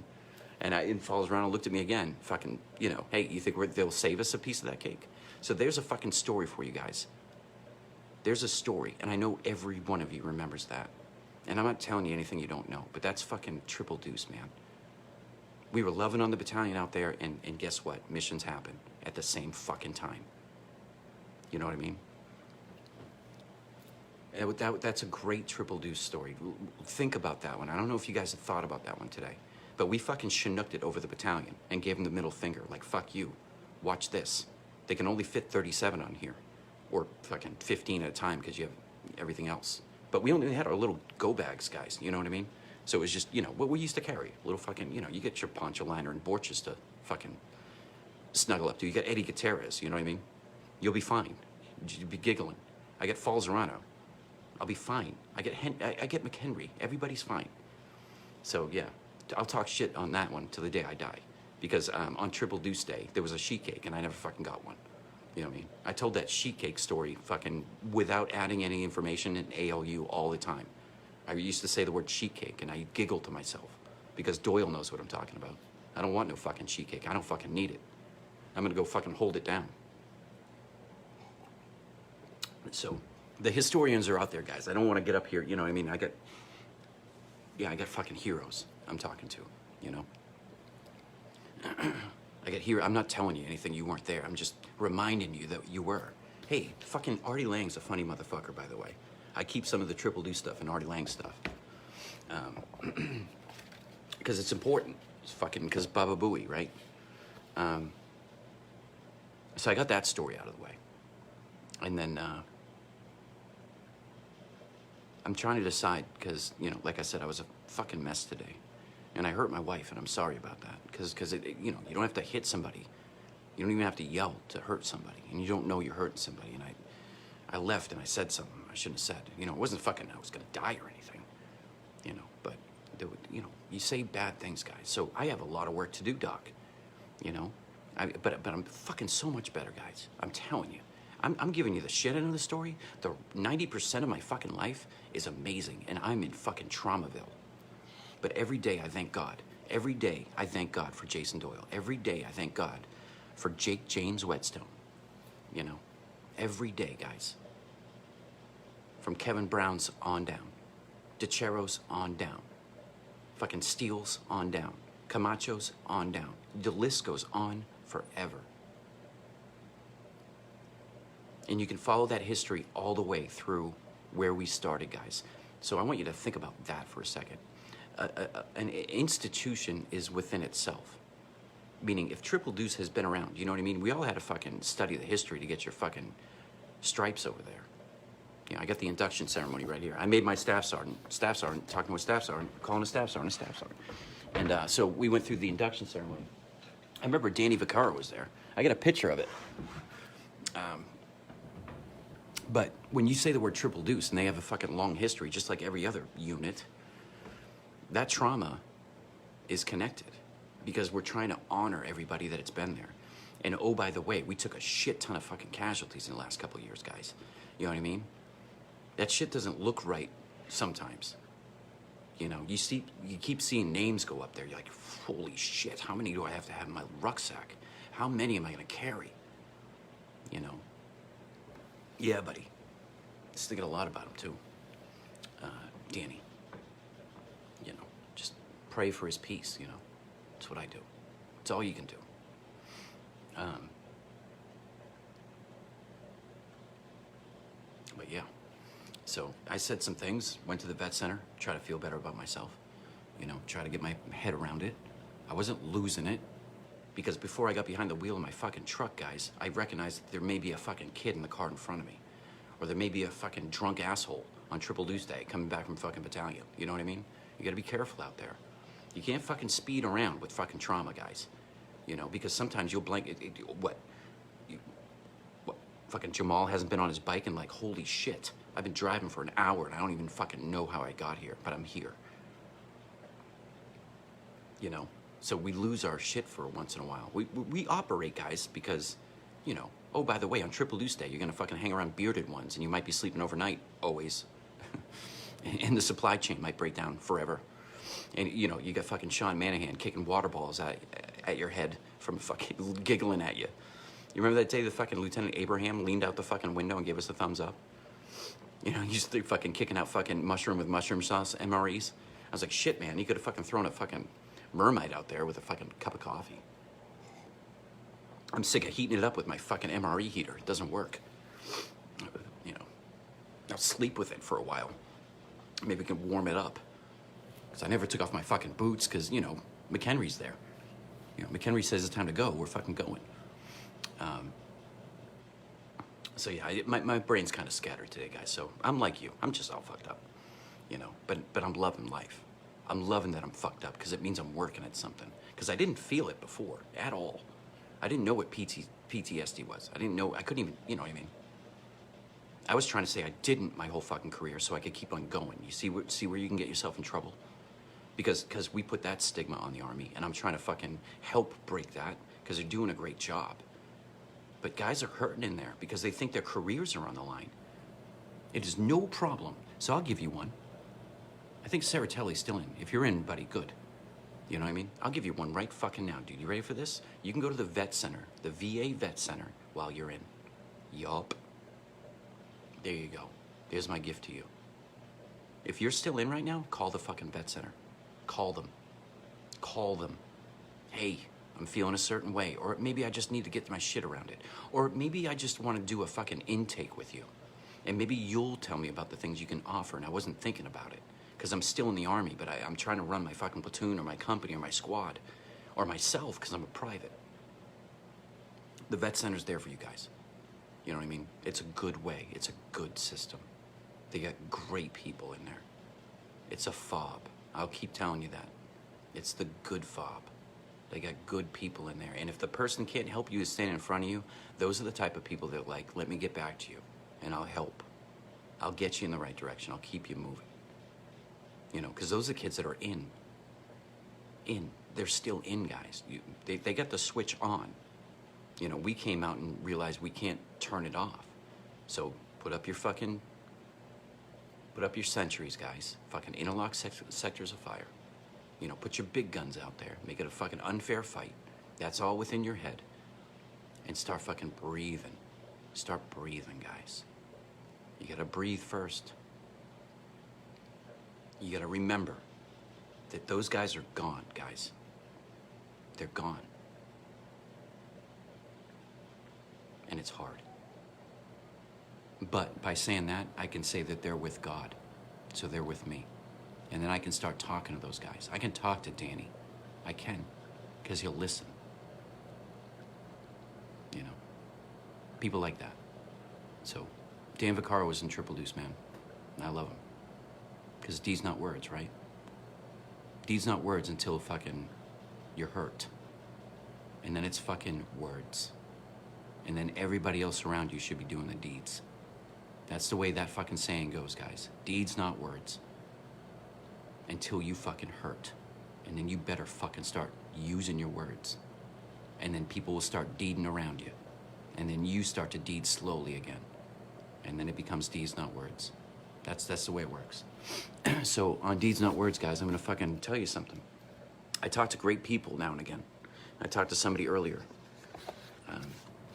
And Falls around and looked at me again, fucking, you know, hey, you think they'll save us a piece of that cake? So there's a fucking story for you guys. There's a story, and I know every one of you remembers that. And I'm not telling you anything you don't know, but that's fucking Triple Deuce, man. We were loving on the battalion out there, and guess what? Missions happen at the same fucking time. You know what I mean? That's a great Triple Deuce story. Think about that one. I don't know if you guys have thought about that one today, but we fucking chinooked it over the battalion and gave them the middle finger, like, fuck you. Watch this. They can only fit 37 on here, or fucking 15 at a time because you have everything else. But we only had our little go bags, guys. You know what I mean? So it was just, you know, what we used to carry. Little fucking, you know, you get your poncho liner and Borches to fucking snuggle up to. You got Eddie Gutierrez, you know what I mean? You'll be fine. You'll be giggling. I get Falzerano. I'll be fine. I get McHenry. Everybody's fine. So yeah, I'll talk shit on that one till the day I die. Because on Triple Deuce Day, there was a sheet cake and I never fucking got one. You know what I mean? I told that sheet cake story fucking without adding any information in ALU all the time. I used to say the word sheet cake and I giggled to myself because Doyle knows what I'm talking about. I don't want no fucking sheet cake. I don't fucking need it. I'm gonna go fucking hold it down. So the historians are out there, guys. I don't want to get up here, you know what I mean? I got fucking heroes I'm talking to, you know? I'm not telling you anything you weren't there. I'm just reminding you that you were. Hey, fucking Artie Lang's a funny motherfucker, by the way. I keep some of the Triple Deuce stuff and Artie Lang stuff. Because it's important. It's fucking, because Baba Booey, right? So I got that story out of the way. And then I'm trying to decide, because, you know, like I said, I was a fucking mess today. And I hurt my wife, and I'm sorry about that. Because you know, you don't have to hit somebody. You don't even have to yell to hurt somebody. And you don't know you're hurting somebody. And I left and I said something I shouldn't have said. You know, it wasn't fucking I was going to die or anything. You know, but, you know, you say bad things, guys. So I have a lot of work to do, Doc. You know? But I'm fucking so much better, guys. I'm telling you. I'm giving you the shit end of the story. The 90% of my fucking life is amazing. And I'm in fucking Traumaville. But every day I thank God. Every day I thank God for Jason Doyle. Every day I thank God for Jake James Whetstone. You know, every day, guys. From Kevin Brown's on down. DeChero's on down. Fucking Steele's on down. Camacho's on down. The list goes on forever. And you can follow that history all the way through where we started, guys. So I want you to think about that for a second. An institution is within itself. Meaning, if Triple Deuce has been around, you know what I mean? We all had to fucking study the history to get your fucking stripes over there. You know, I got the induction ceremony right here. I made my staff sergeant, talking to a staff sergeant, calling a staff sergeant. And so we went through the induction ceremony. I remember Danny Vaccaro was there. I got a picture of it. But when you say the word Triple Deuce and they have a fucking long history, just like every other unit, that trauma is connected because we're trying to honor everybody that it's been there. And oh, by the way, we took a shit ton of fucking casualties in the last couple of years, guys. You know what I mean? That shit doesn't look right sometimes. You know, you keep seeing names go up there. You're like, holy shit, how many do I have to have in my rucksack? How many am I gonna carry? You know? Yeah, buddy. Just thinking a lot about him too. Danny. You know, just pray for his peace, you know? That's what I do. It's all you can do. But yeah. So I said some things, went to the vet center, try to feel better about myself. You know, try to get my head around it. I wasn't losing it. Because before I got behind the wheel of my fucking truck, guys, I recognized that there may be a fucking kid in the car in front of me. Or there may be a fucking drunk asshole on Triple Deuce Day coming back from fucking battalion. You know what I mean? You gotta be careful out there. You can't fucking speed around with fucking trauma, guys. You know, because sometimes you'll blank, what? Fucking Jamal hasn't been on his bike and like, holy shit. I've been driving for an hour and I don't even fucking know how I got here, but I'm here. You know? So we lose our shit for once in a while. We operate, guys, because, you know, oh, by the way, on Triple Deuce Day, you're gonna fucking hang around bearded ones and you might be sleeping overnight, always. And the supply chain might break down forever. And, you know, you got fucking Sean Manahan kicking water balls at your head from fucking giggling at you. You remember that day the fucking Lieutenant Abraham leaned out the fucking window and gave us a thumbs up? You know, he's fucking kicking out fucking mushroom with mushroom sauce MREs. I was like, shit, man, you could have fucking thrown a fucking mermaid out there with a fucking cup of coffee. I'm sick of heating it up with my fucking MRE heater. It doesn't work. You know, I'll sleep with it for a while. Maybe we can warm it up. Because I never took off my fucking boots because, you know, McHenry's there. You know, McHenry says it's time to go. We're fucking going. So yeah, my brain's kind of scattered today, guys. So I'm like you. I'm just all fucked up. You know, but I'm loving life. I'm loving that I'm fucked up because it means I'm working at something. Because I didn't feel it before at all. I didn't know what PTSD was. I didn't know. I couldn't even, you know what I mean? I was trying to say I didn't my whole fucking career so I could keep on going. You see where you can get yourself in trouble? Because we put that stigma on the Army, and I'm trying to fucking help break that because they're doing a great job. But guys are hurting in there because they think their careers are on the line. It is no problem. So I'll give you one. I think Saratelli's still in. If you're in, buddy, good. You know what I mean? I'll give you one right fucking now, dude. You ready for this? You can go to the vet center, the VA vet center, while you're in. Yup. There you go. There's my gift to you. If you're still in right now, call the fucking vet center. Call them. Call them. Hey, I'm feeling a certain way. Or maybe I just need to get my shit around it. Or maybe I just want to do a fucking intake with you. And maybe you'll tell me about the things you can offer, and I wasn't thinking about it. Because I'm still in the Army, but I'm trying to run my fucking platoon or my company or my squad. Or myself, because I'm a private. The vet center's there for you guys. You know what I mean? It's a good way. It's a good system. They got great people in there. It's a fob. I'll keep telling you that. It's the good fob. They got good people in there. And if the person can't help you is standing in front of you, those are the type of people that are like, let me get back to you and I'll help. I'll get you in the right direction. I'll keep you moving. You know, because those are kids that are in. They're still in, guys. They got the switch on. You know, we came out and realized we can't turn it off. So put up your sentries, guys. Fucking interlock sectors of fire. You know, put your big guns out there. Make it a fucking unfair fight. That's all within your head. And start fucking breathing. Start breathing, guys. You gotta breathe first. You gotta remember that those guys are gone, guys. They're gone. And it's hard. But by saying that, I can say that they're with God. So they're with me. And then I can start talking to those guys. I can talk to Danny. I can. Because he'll listen. You know. People like that. So, Dan Vaccaro was in Triple Deuce, man. And I love him. Because deeds not words, right? Deeds not words until fucking you're hurt. And then it's fucking words. And then everybody else around you should be doing the deeds. That's the way that fucking saying goes, guys. Deeds not words. Until you fucking hurt. And then you better fucking start using your words. And then people will start deeding around you. And then you start to deed slowly again. And then it becomes deeds not words. That's the way it works. So on Deeds Not Words, guys, I'm gonna fucking tell you something. I talk to great people now and again. I talked to somebody earlier.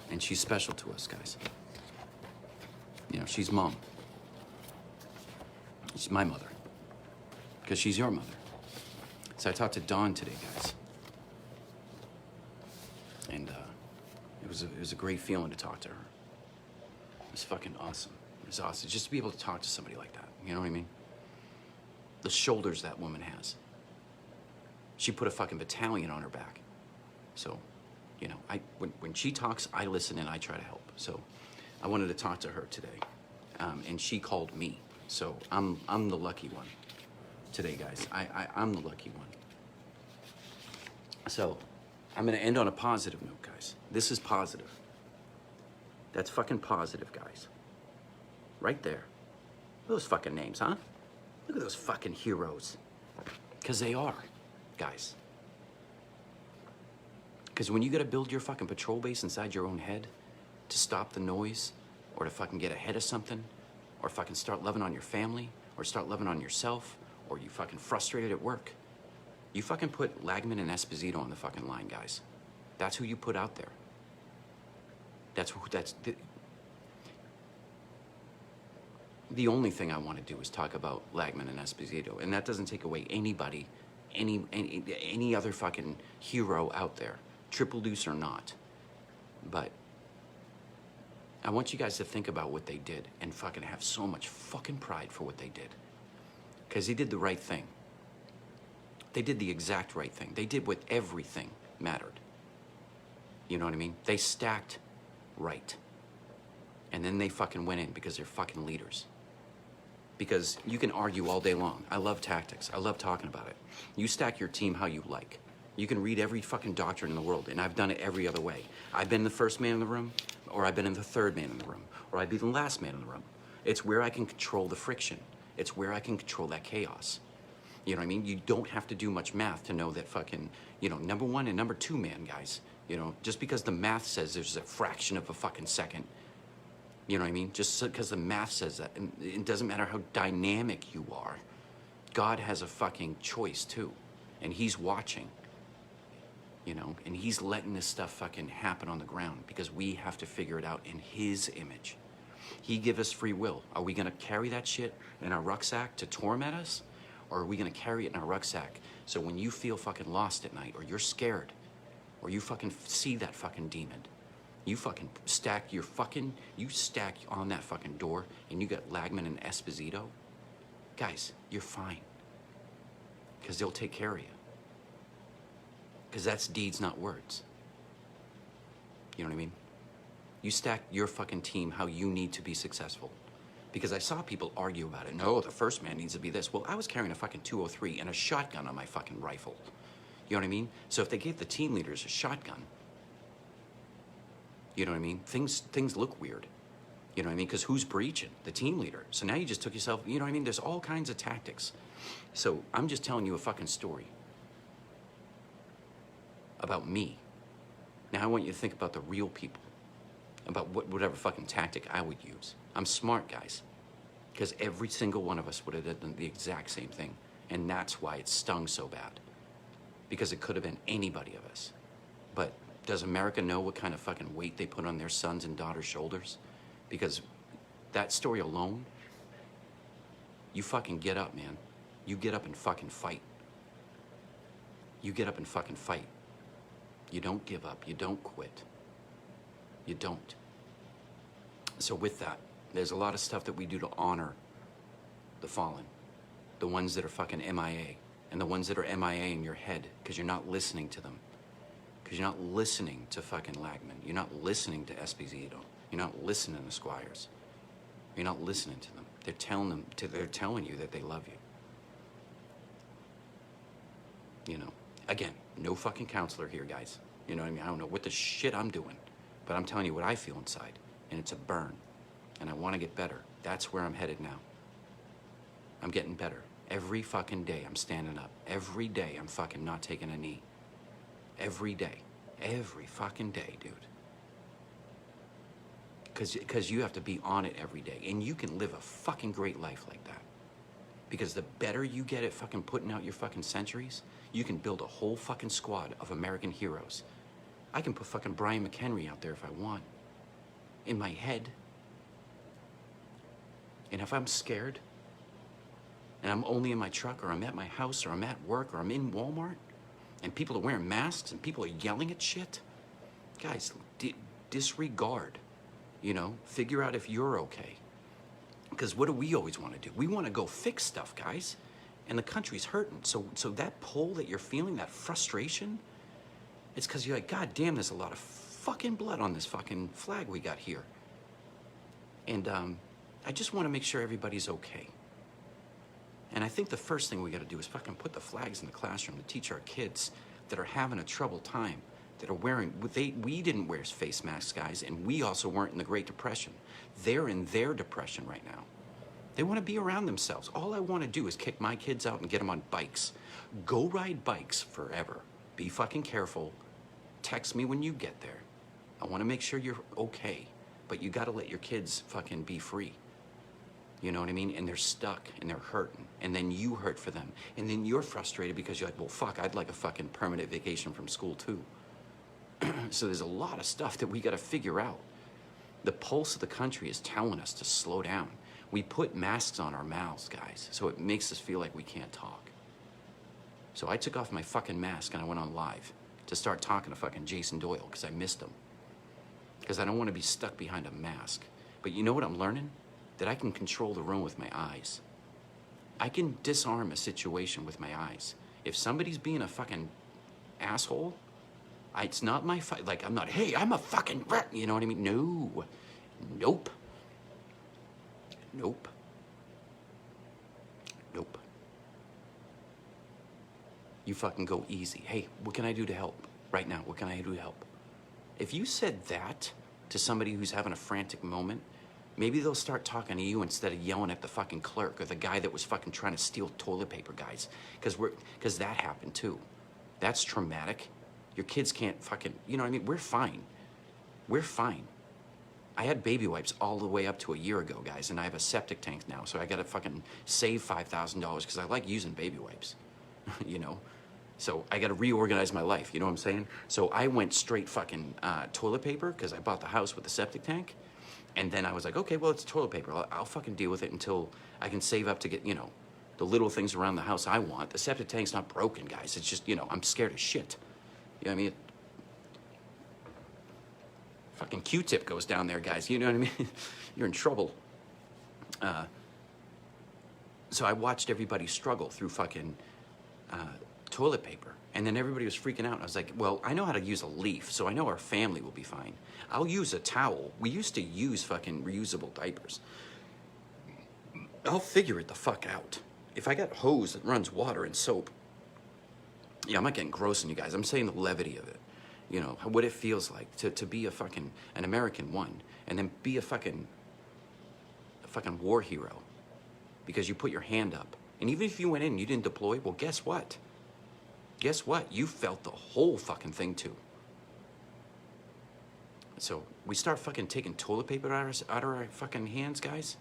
And she's special to us, guys. You know, she's mom. She's my mother. Because she's your mother. So I talked to Dawn today, guys. And it was a great feeling to talk to her. It was fucking awesome. It was awesome just to be able to talk to somebody like that. You know what I mean? The shoulders that woman has. She put a fucking battalion on her back. So, you know, when she talks, I listen and I try to help. So I wanted to talk to her today. And she called me. So I'm the lucky one today, guys. I'm the lucky one. So I'm gonna end on a positive note, guys. This is positive. That's fucking positive, guys. Right there. Those fucking names, huh? Look at those fucking heroes. Because they are, guys. Because when you gotta build your fucking patrol base inside your own head to stop the noise, or to fucking get ahead of something, or fucking start loving on your family, or start loving on yourself, or you fucking frustrated at work, you fucking put Lagman and Esposito on the fucking line, guys. That's who you put out there. The only thing I want to do is talk about Lagman and Esposito, and that doesn't take away anybody, any other fucking hero out there, Triple Deuce or not. But I want you guys to think about what they did and fucking have so much fucking pride for what they did. Because they did the right thing. They did the exact right thing. They did what everything mattered. You know what I mean? They stacked right. And then they fucking went in because they're fucking leaders. Because you can argue all day long. I love tactics. I love talking about it. You stack your team how you like. You can read every fucking doctrine in the world, and I've done it every other way. I've been the first man in the room, or I've been in the third man in the room, or I'd be the last man in the room. It's where I can control the friction. It's where I can control that chaos. You know what I mean? You don't have to do much math to know that fucking, you know, number one and number two man, guys. You know, just because the math says there's a fraction of a fucking second, you know what I mean? Just because the math says that, and it doesn't matter how dynamic you are. God has a fucking choice too, and he's watching. You know, and he's letting this stuff fucking happen on the ground because we have to figure it out in his image. He give us free will. Are we gonna carry that shit in our rucksack to torment us? Or are we gonna carry it in our rucksack so when you feel fucking lost at night, or you're scared, or you fucking see that fucking demon, you fucking stack on that fucking door and you got Lagman and Esposito, guys, you're fine. Because they'll take care of you. Because that's deeds, not words. You know what I mean? You stack your fucking team how you need to be successful. Because I saw people argue about it. No, the first man needs to be this. Well, I was carrying a fucking 203 and a shotgun on my fucking rifle. You know what I mean? So if they gave the team leaders a shotgun, you know what I mean? Things look weird. You know what I mean? Because who's breaching? The team leader. So now you just took yourself, you know what I mean? There's all kinds of tactics. So I'm just telling you a fucking story about me. Now I want you to think about the real people, about whatever fucking tactic I would use. I'm smart, guys, because every single one of us would have done the exact same thing. And that's why it stung so bad, because it could have been anybody of us. But does America know what kind of fucking weight they put on their sons and daughters' shoulders? Because that story alone, you fucking get up, man. You get up and fucking fight. You get up and fucking fight. You don't give up. You don't quit. You don't. So with that, there's a lot of stuff that we do to honor the fallen. The ones that are fucking MIA. And the ones that are MIA in your head because you're not listening to them. Because you're not listening to fucking Lagman. You're not listening to Esposito. You're not listening to Squires. You're not listening to them. They're telling you that they love you. You know, again, no fucking counselor here, guys. You know what I mean? I don't know what the shit I'm doing, but I'm telling you what I feel inside, and it's a burn, and I want to get better. That's where I'm headed now. I'm getting better. Every fucking day I'm standing up. Every day I'm fucking not taking a knee. Every day. Every fucking day, dude. Because you have to be on it every day, and you can live a fucking great life like that. Because the better you get at fucking putting out your fucking centuries, you can build a whole fucking squad of American heroes. I can put fucking Brian McHenry out there if I want. In my head. And if I'm scared, and I'm only in my truck, or I'm at my house, or I'm at work, or I'm in Walmart, and people are wearing masks, and people are yelling at shit, guys, disregard. You know, figure out if you're okay. Because what do we always want to do? We want to go fix stuff, guys. And the country's hurting. So that pull that you're feeling, that frustration, it's because you're like, God damn, there's a lot of fucking blood on this fucking flag we got here. And I just want to make sure everybody's okay. And I think the first thing we got to do is fucking put the flags in the classroom to teach our kids that are having a troubled time, that are wearing, we didn't wear face masks, guys, and we also weren't in the Great Depression. They're in their depression right now. They want to be around themselves. All I want to do is kick my kids out and get them on bikes. Go ride bikes forever. Be fucking careful. Text me when you get there. I want to make sure you're okay, but you got to let your kids fucking be free. You know what I mean? And they're stuck and they're hurting. And then you hurt for them. And then you're frustrated because you're like, well, fuck, I'd like a fucking permanent vacation from school too. So there's a lot of stuff that we got to figure out. The pulse of the country is telling us to slow down. We put masks on our mouths, guys, so it makes us feel like we can't talk. So I took off my fucking mask and I went on live to start talking to fucking Jason Doyle because I missed him. Because I don't want to be stuck behind a mask. But you know what I'm learning? That I can control the room with my eyes. I can disarm a situation with my eyes. If somebody's being a fucking asshole, it's not my fight. Like, I'm not, hey, I'm a fucking, you know what I mean? No. Nope. Nope. Nope. You fucking go easy. Hey, what can I do to help? Right now, what can I do to help? If you said that to somebody who's having a frantic moment, maybe they'll start talking to you instead of yelling at the fucking clerk or the guy that was fucking trying to steal toilet paper, guys. Because that happened too. That's traumatic. Your kids can't fucking, you know what I mean? We're fine. We're fine. I had baby wipes all the way up to a year ago, guys, and I have a septic tank now, so I gotta fucking save $5,000 because I like using baby wipes, you know? So I gotta reorganize my life, you know what I'm saying? So I went straight fucking toilet paper because I bought the house with the septic tank, And then I was like, okay, well, it's toilet paper. I'll fucking deal with it until I can save up to get, the little things around the house I want. The septic tank's not broken, guys. It's just, I'm scared of shit. You know what I mean? Fucking Q-tip goes down there, guys. You know what I mean? You're in trouble. So I watched everybody struggle through fucking toilet paper. And then everybody was freaking out. And I was like, well, I know how to use a leaf, so I know our family will be fine. I'll use a towel. We used to use fucking reusable diapers. I'll figure it the fuck out. If I got hose that runs water and soap, I'm not getting gross on you guys. I'm saying the levity of it. What it feels like to be an American one, and then be a fucking war hero because you put your hand up. And even if you went in and you didn't deploy, well, guess what? Guess what? You felt the whole fucking thing too. So we start fucking taking toilet paper out of our fucking hands, guys.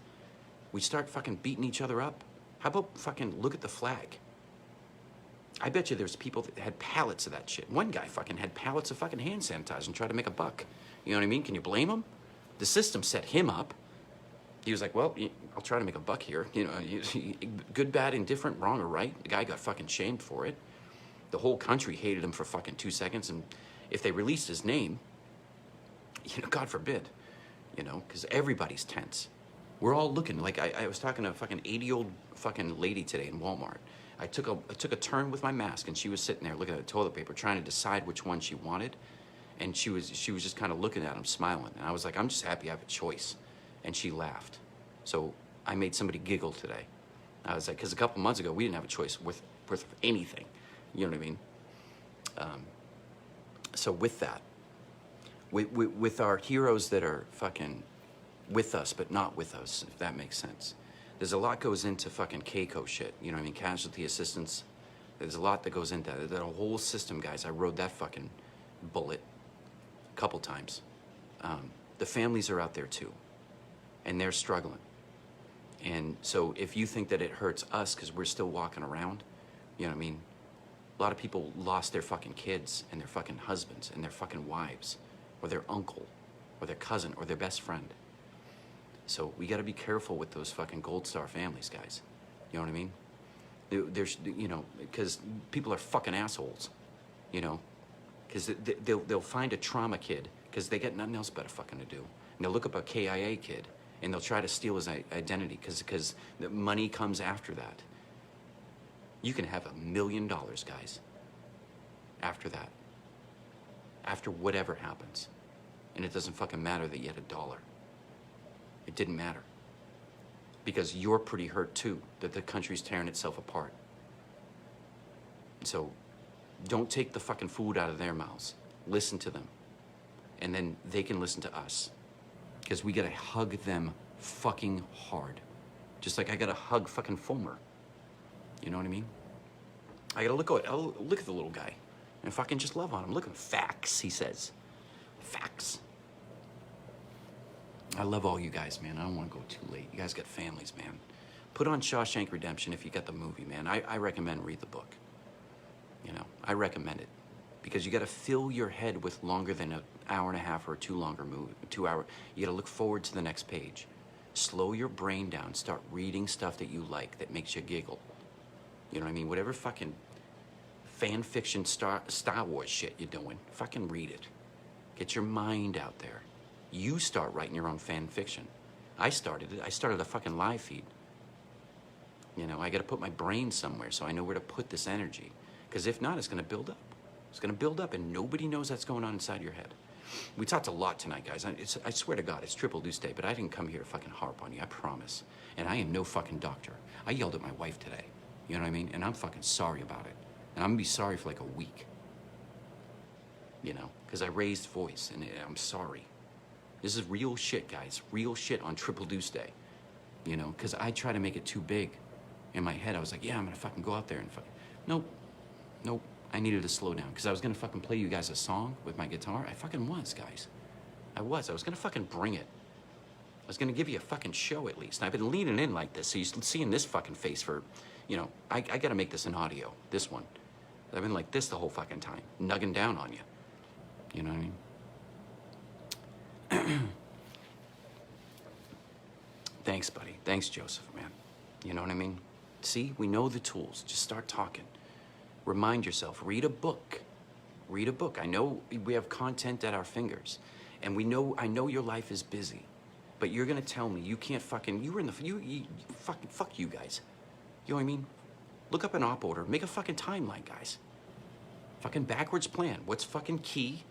We start fucking beating each other up. How about fucking look at the flag? I bet you there's people that had pallets of that shit. One guy fucking had pallets of fucking hand sanitizer and tried to make a buck. You know what I mean? Can you blame him? The system set him up. He was like, well, I'll try to make a buck here. Good, bad, indifferent, wrong or right. The guy got fucking shamed for it. The whole country hated him for fucking 2 seconds. And if they released his name, God forbid, because everybody's tense. We're all looking. Like, I was talking to a fucking 80-year-old fucking lady today in Walmart. I took a turn with my mask, and she was sitting there looking at the toilet paper, trying to decide which one she wanted. And she was just kind of looking at him, smiling. And I was like, I'm just happy I have a choice. And she laughed. So I made somebody giggle today. I was like, because a couple months ago, we didn't have a choice worth anything. You know what I mean? So with that, with our heroes that are fucking with us but not with us, if that makes sense. There's a lot goes into fucking CAECO shit. You know what I mean? Casualty assistance. There's a lot that goes into that whole system, guys. I rode that fucking bullet a couple times. The families are out there too, and they're struggling. And so if you think that it hurts us because we're still walking around, you know what I mean? A lot of people lost their fucking kids and their fucking husbands and their fucking wives, or their uncle, or their cousin, or their best friend. So we got to be careful with those fucking Gold Star families, guys. You know what I mean? There's, because people are fucking assholes, because they'll find a trauma kid because they got nothing else better fucking to do. And they'll look up a KIA kid and they'll try to steal his identity because the money comes after that. You can have $1 million, guys, after that. After whatever happens. And it doesn't fucking matter that you had $1. It didn't matter. Because you're pretty hurt too, that the country's tearing itself apart. So don't take the fucking food out of their mouths. Listen to them. And then they can listen to us. Because we gotta hug them fucking hard. Just like I gotta hug fucking Fulmer. You know what I mean? I gotta look at the little guy and fucking just love on him. Look at him. Facts, he says. Facts. I love all you guys, man. I don't want to go too late. You guys got families, man. Put on Shawshank Redemption if you got the movie, man. I recommend read the book. I recommend it. Because you got to fill your head with longer than an hour and a half or a 2 hour. You got to look forward to the next page. Slow your brain down. Start reading stuff that you like, that makes you giggle. You know what I mean? Whatever fucking fan fiction Star Wars shit you're doing, fucking read it. Get your mind out there. You start writing your own fan fiction. I started it. I started a fucking live feed. I got to put my brain somewhere so I know where to put this energy. Because if not, it's going to build up. It's going to build up, and nobody knows that's going on inside your head. We talked a lot tonight, guys. I swear to God, it's Triple Deuce Day, but I didn't come here to fucking harp on you, I promise. And I am no fucking doctor. I yelled at my wife today. You know what I mean? And I'm fucking sorry about it. And I'm going to be sorry for like a week. Because I raised voice, and I'm sorry. This is real shit, guys. Real shit on Triple Deuce Day. Because I try to make it too big. In my head, I was like, yeah, I'm going to fucking go out there and fucking... Nope. I needed to slow down. Because I was going to fucking play you guys a song with my guitar. I fucking was, guys. I was going to fucking bring it. I was going to give you a fucking show at least. And I've been leaning in like this. So you're seeing this fucking face for... I got to make this an audio. This one. I've been like this the whole fucking time. Nugging down on you. You know what I mean? Thanks, buddy. Thanks, Joseph, man. You know what I mean? See, we know the tools. Just start talking. Remind yourself, read a book. Read a book. I know we have content at our fingers, and I know your life is busy, but you're gonna tell me you can't fucking, fuck you guys. You know what I mean? Look up an op order, make a fucking timeline, guys. Fucking backwards plan. What's fucking key?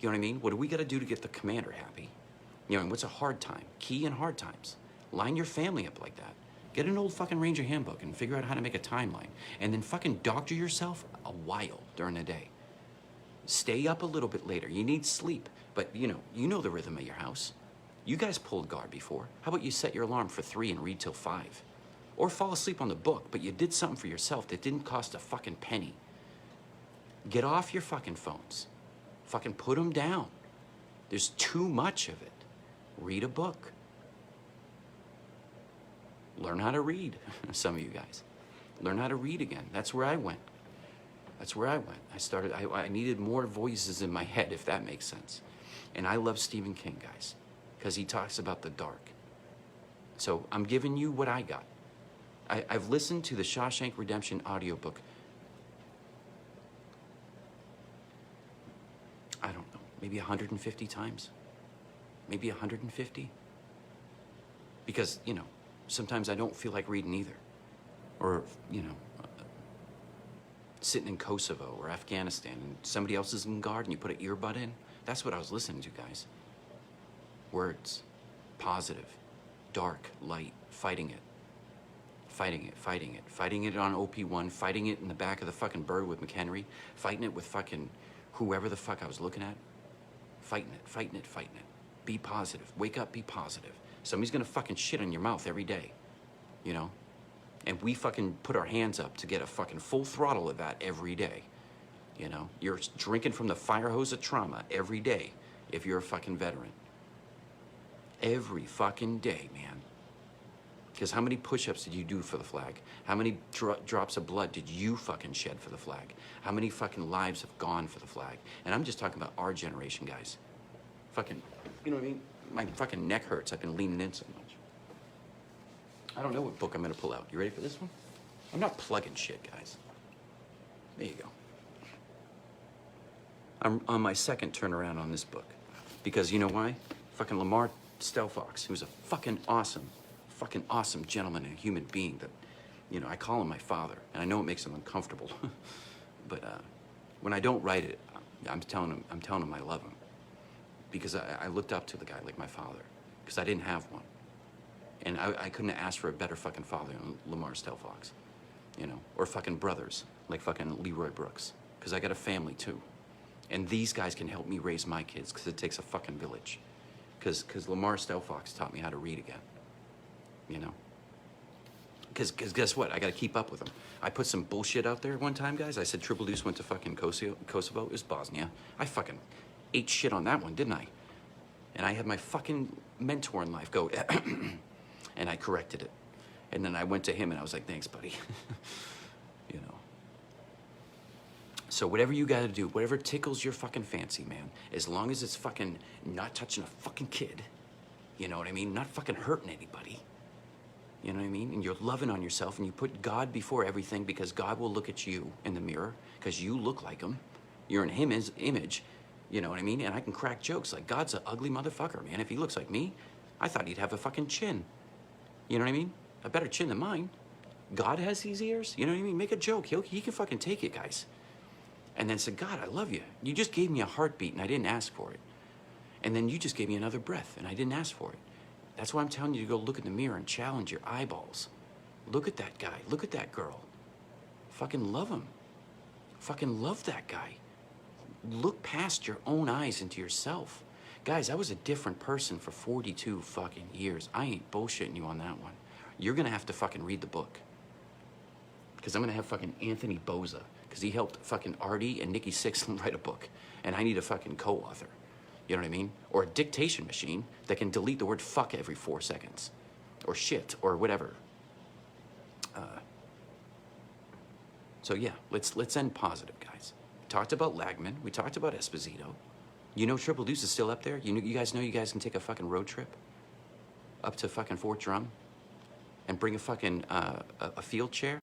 You know what I mean? What do we gotta do to get the commander happy? You know, and what's a hard time? Key and hard times. Line your family up like that. Get an old fucking Ranger handbook and figure out how to make a timeline. And then fucking doctor yourself a while during the day. Stay up a little bit later. You need sleep. But you know the rhythm of your house. You guys pulled guard before. How about you set your alarm for 3 and read till 5? Or fall asleep on the book, but you did something for yourself that didn't cost a fucking penny. Get off your fucking phones. Fucking put them down. There's too much of it. Read a book. Learn how to read, some of you guys. Learn how to read again. That's where I went. That's where I went. I needed more voices in my head, if that makes sense. And I love Stephen King, guys, because he talks about the dark. So I'm giving you what I got. I've listened to the Shawshank Redemption audiobook, I don't know, maybe 150 times. Maybe 150. Because, sometimes I don't feel like reading either. Or, sitting in Kosovo or Afghanistan and somebody else is in guard and you put an earbud in. That's what I was listening to, guys. Words. Positive. Dark. Light. Fighting it. Fighting it. Fighting it. Fighting it on OP1. Fighting it in the back of the fucking bird with McHenry. Fighting it with fucking whoever the fuck I was looking at. Fighting it. Fighting it. Fighting it. Be positive. Wake up. Be positive. Somebody's gonna fucking shit on your mouth every day. And we fucking put our hands up to get a fucking full throttle of that every day. You're drinking from the fire hose of trauma every day if you're a fucking veteran. Every fucking day, man. Because how many push-ups did you do for the flag? How many drops of blood did you fucking shed for the flag? How many fucking lives have gone for the flag? And I'm just talking about our generation, guys. Fucking, you know what I mean? My fucking neck hurts. I've been leaning in so much. I don't know what book I'm gonna pull out. You ready for this one? I'm not plugging shit, guys. There you go. I'm on my second turnaround on this book. Because you know why? Fucking Lamar Stelfox, who's a fucking awesome gentleman and human being that, I call him my father. And I know it makes him uncomfortable. But when I don't write it, I'm telling him I love him. Because I looked up to the guy like my father. Because I didn't have one. And I couldn't have asked for a better fucking father than Lamar Stelfox. Or fucking brothers, like fucking Leroy Brooks. Because I got a family too. And these guys can help me raise my kids because it takes a fucking village. Because Lamar Stelfox taught me how to read again. Because guess what? I got to keep up with them. I put some bullshit out there one time, guys. I said Triple Deuce went to fucking Kosovo. It was Bosnia. I fucking ate shit on that one, didn't I? And I had my fucking mentor in life go, and I corrected it. And then I went to him and I was like, thanks, buddy. So whatever you gotta do, whatever tickles your fucking fancy, man, as long as it's fucking not touching a fucking kid, you know what I mean? Not fucking hurting anybody. You know what I mean? And you're loving on yourself and you put God before everything because God will look at you in the mirror because you look like him. You're in his image. You know what I mean? And I can crack jokes like God's an ugly motherfucker, man. If he looks like me, I thought he'd have a fucking chin. You know what I mean? A better chin than mine. God has these ears. You know what I mean? Make a joke. He can fucking take it, guys. And then say, God, I love you. You just gave me a heartbeat and I didn't ask for it. And then you just gave me another breath and I didn't ask for it. That's why I'm telling you to go look in the mirror and challenge your eyeballs. Look at that guy. Look at that girl. Fucking love him. Fucking love that guy. Look past your own eyes into yourself. Guys, I was a different person for 42 fucking years. I ain't bullshitting you on that one. You're gonna have to fucking read the book. Because I'm gonna have fucking Anthony Boza. Because he helped fucking Artie and Nikki Sixx write a book. And I need a fucking co-author. You know what I mean? Or a dictation machine that can delete the word fuck every 4 seconds. Or shit, or whatever. So yeah, let's end positive, guys. We talked about Lagman. We talked about Esposito. You know Triple Deuce is still up there? You guys know you guys can take a fucking road trip? up to fucking Fort Drum and bring a fucking a field chair?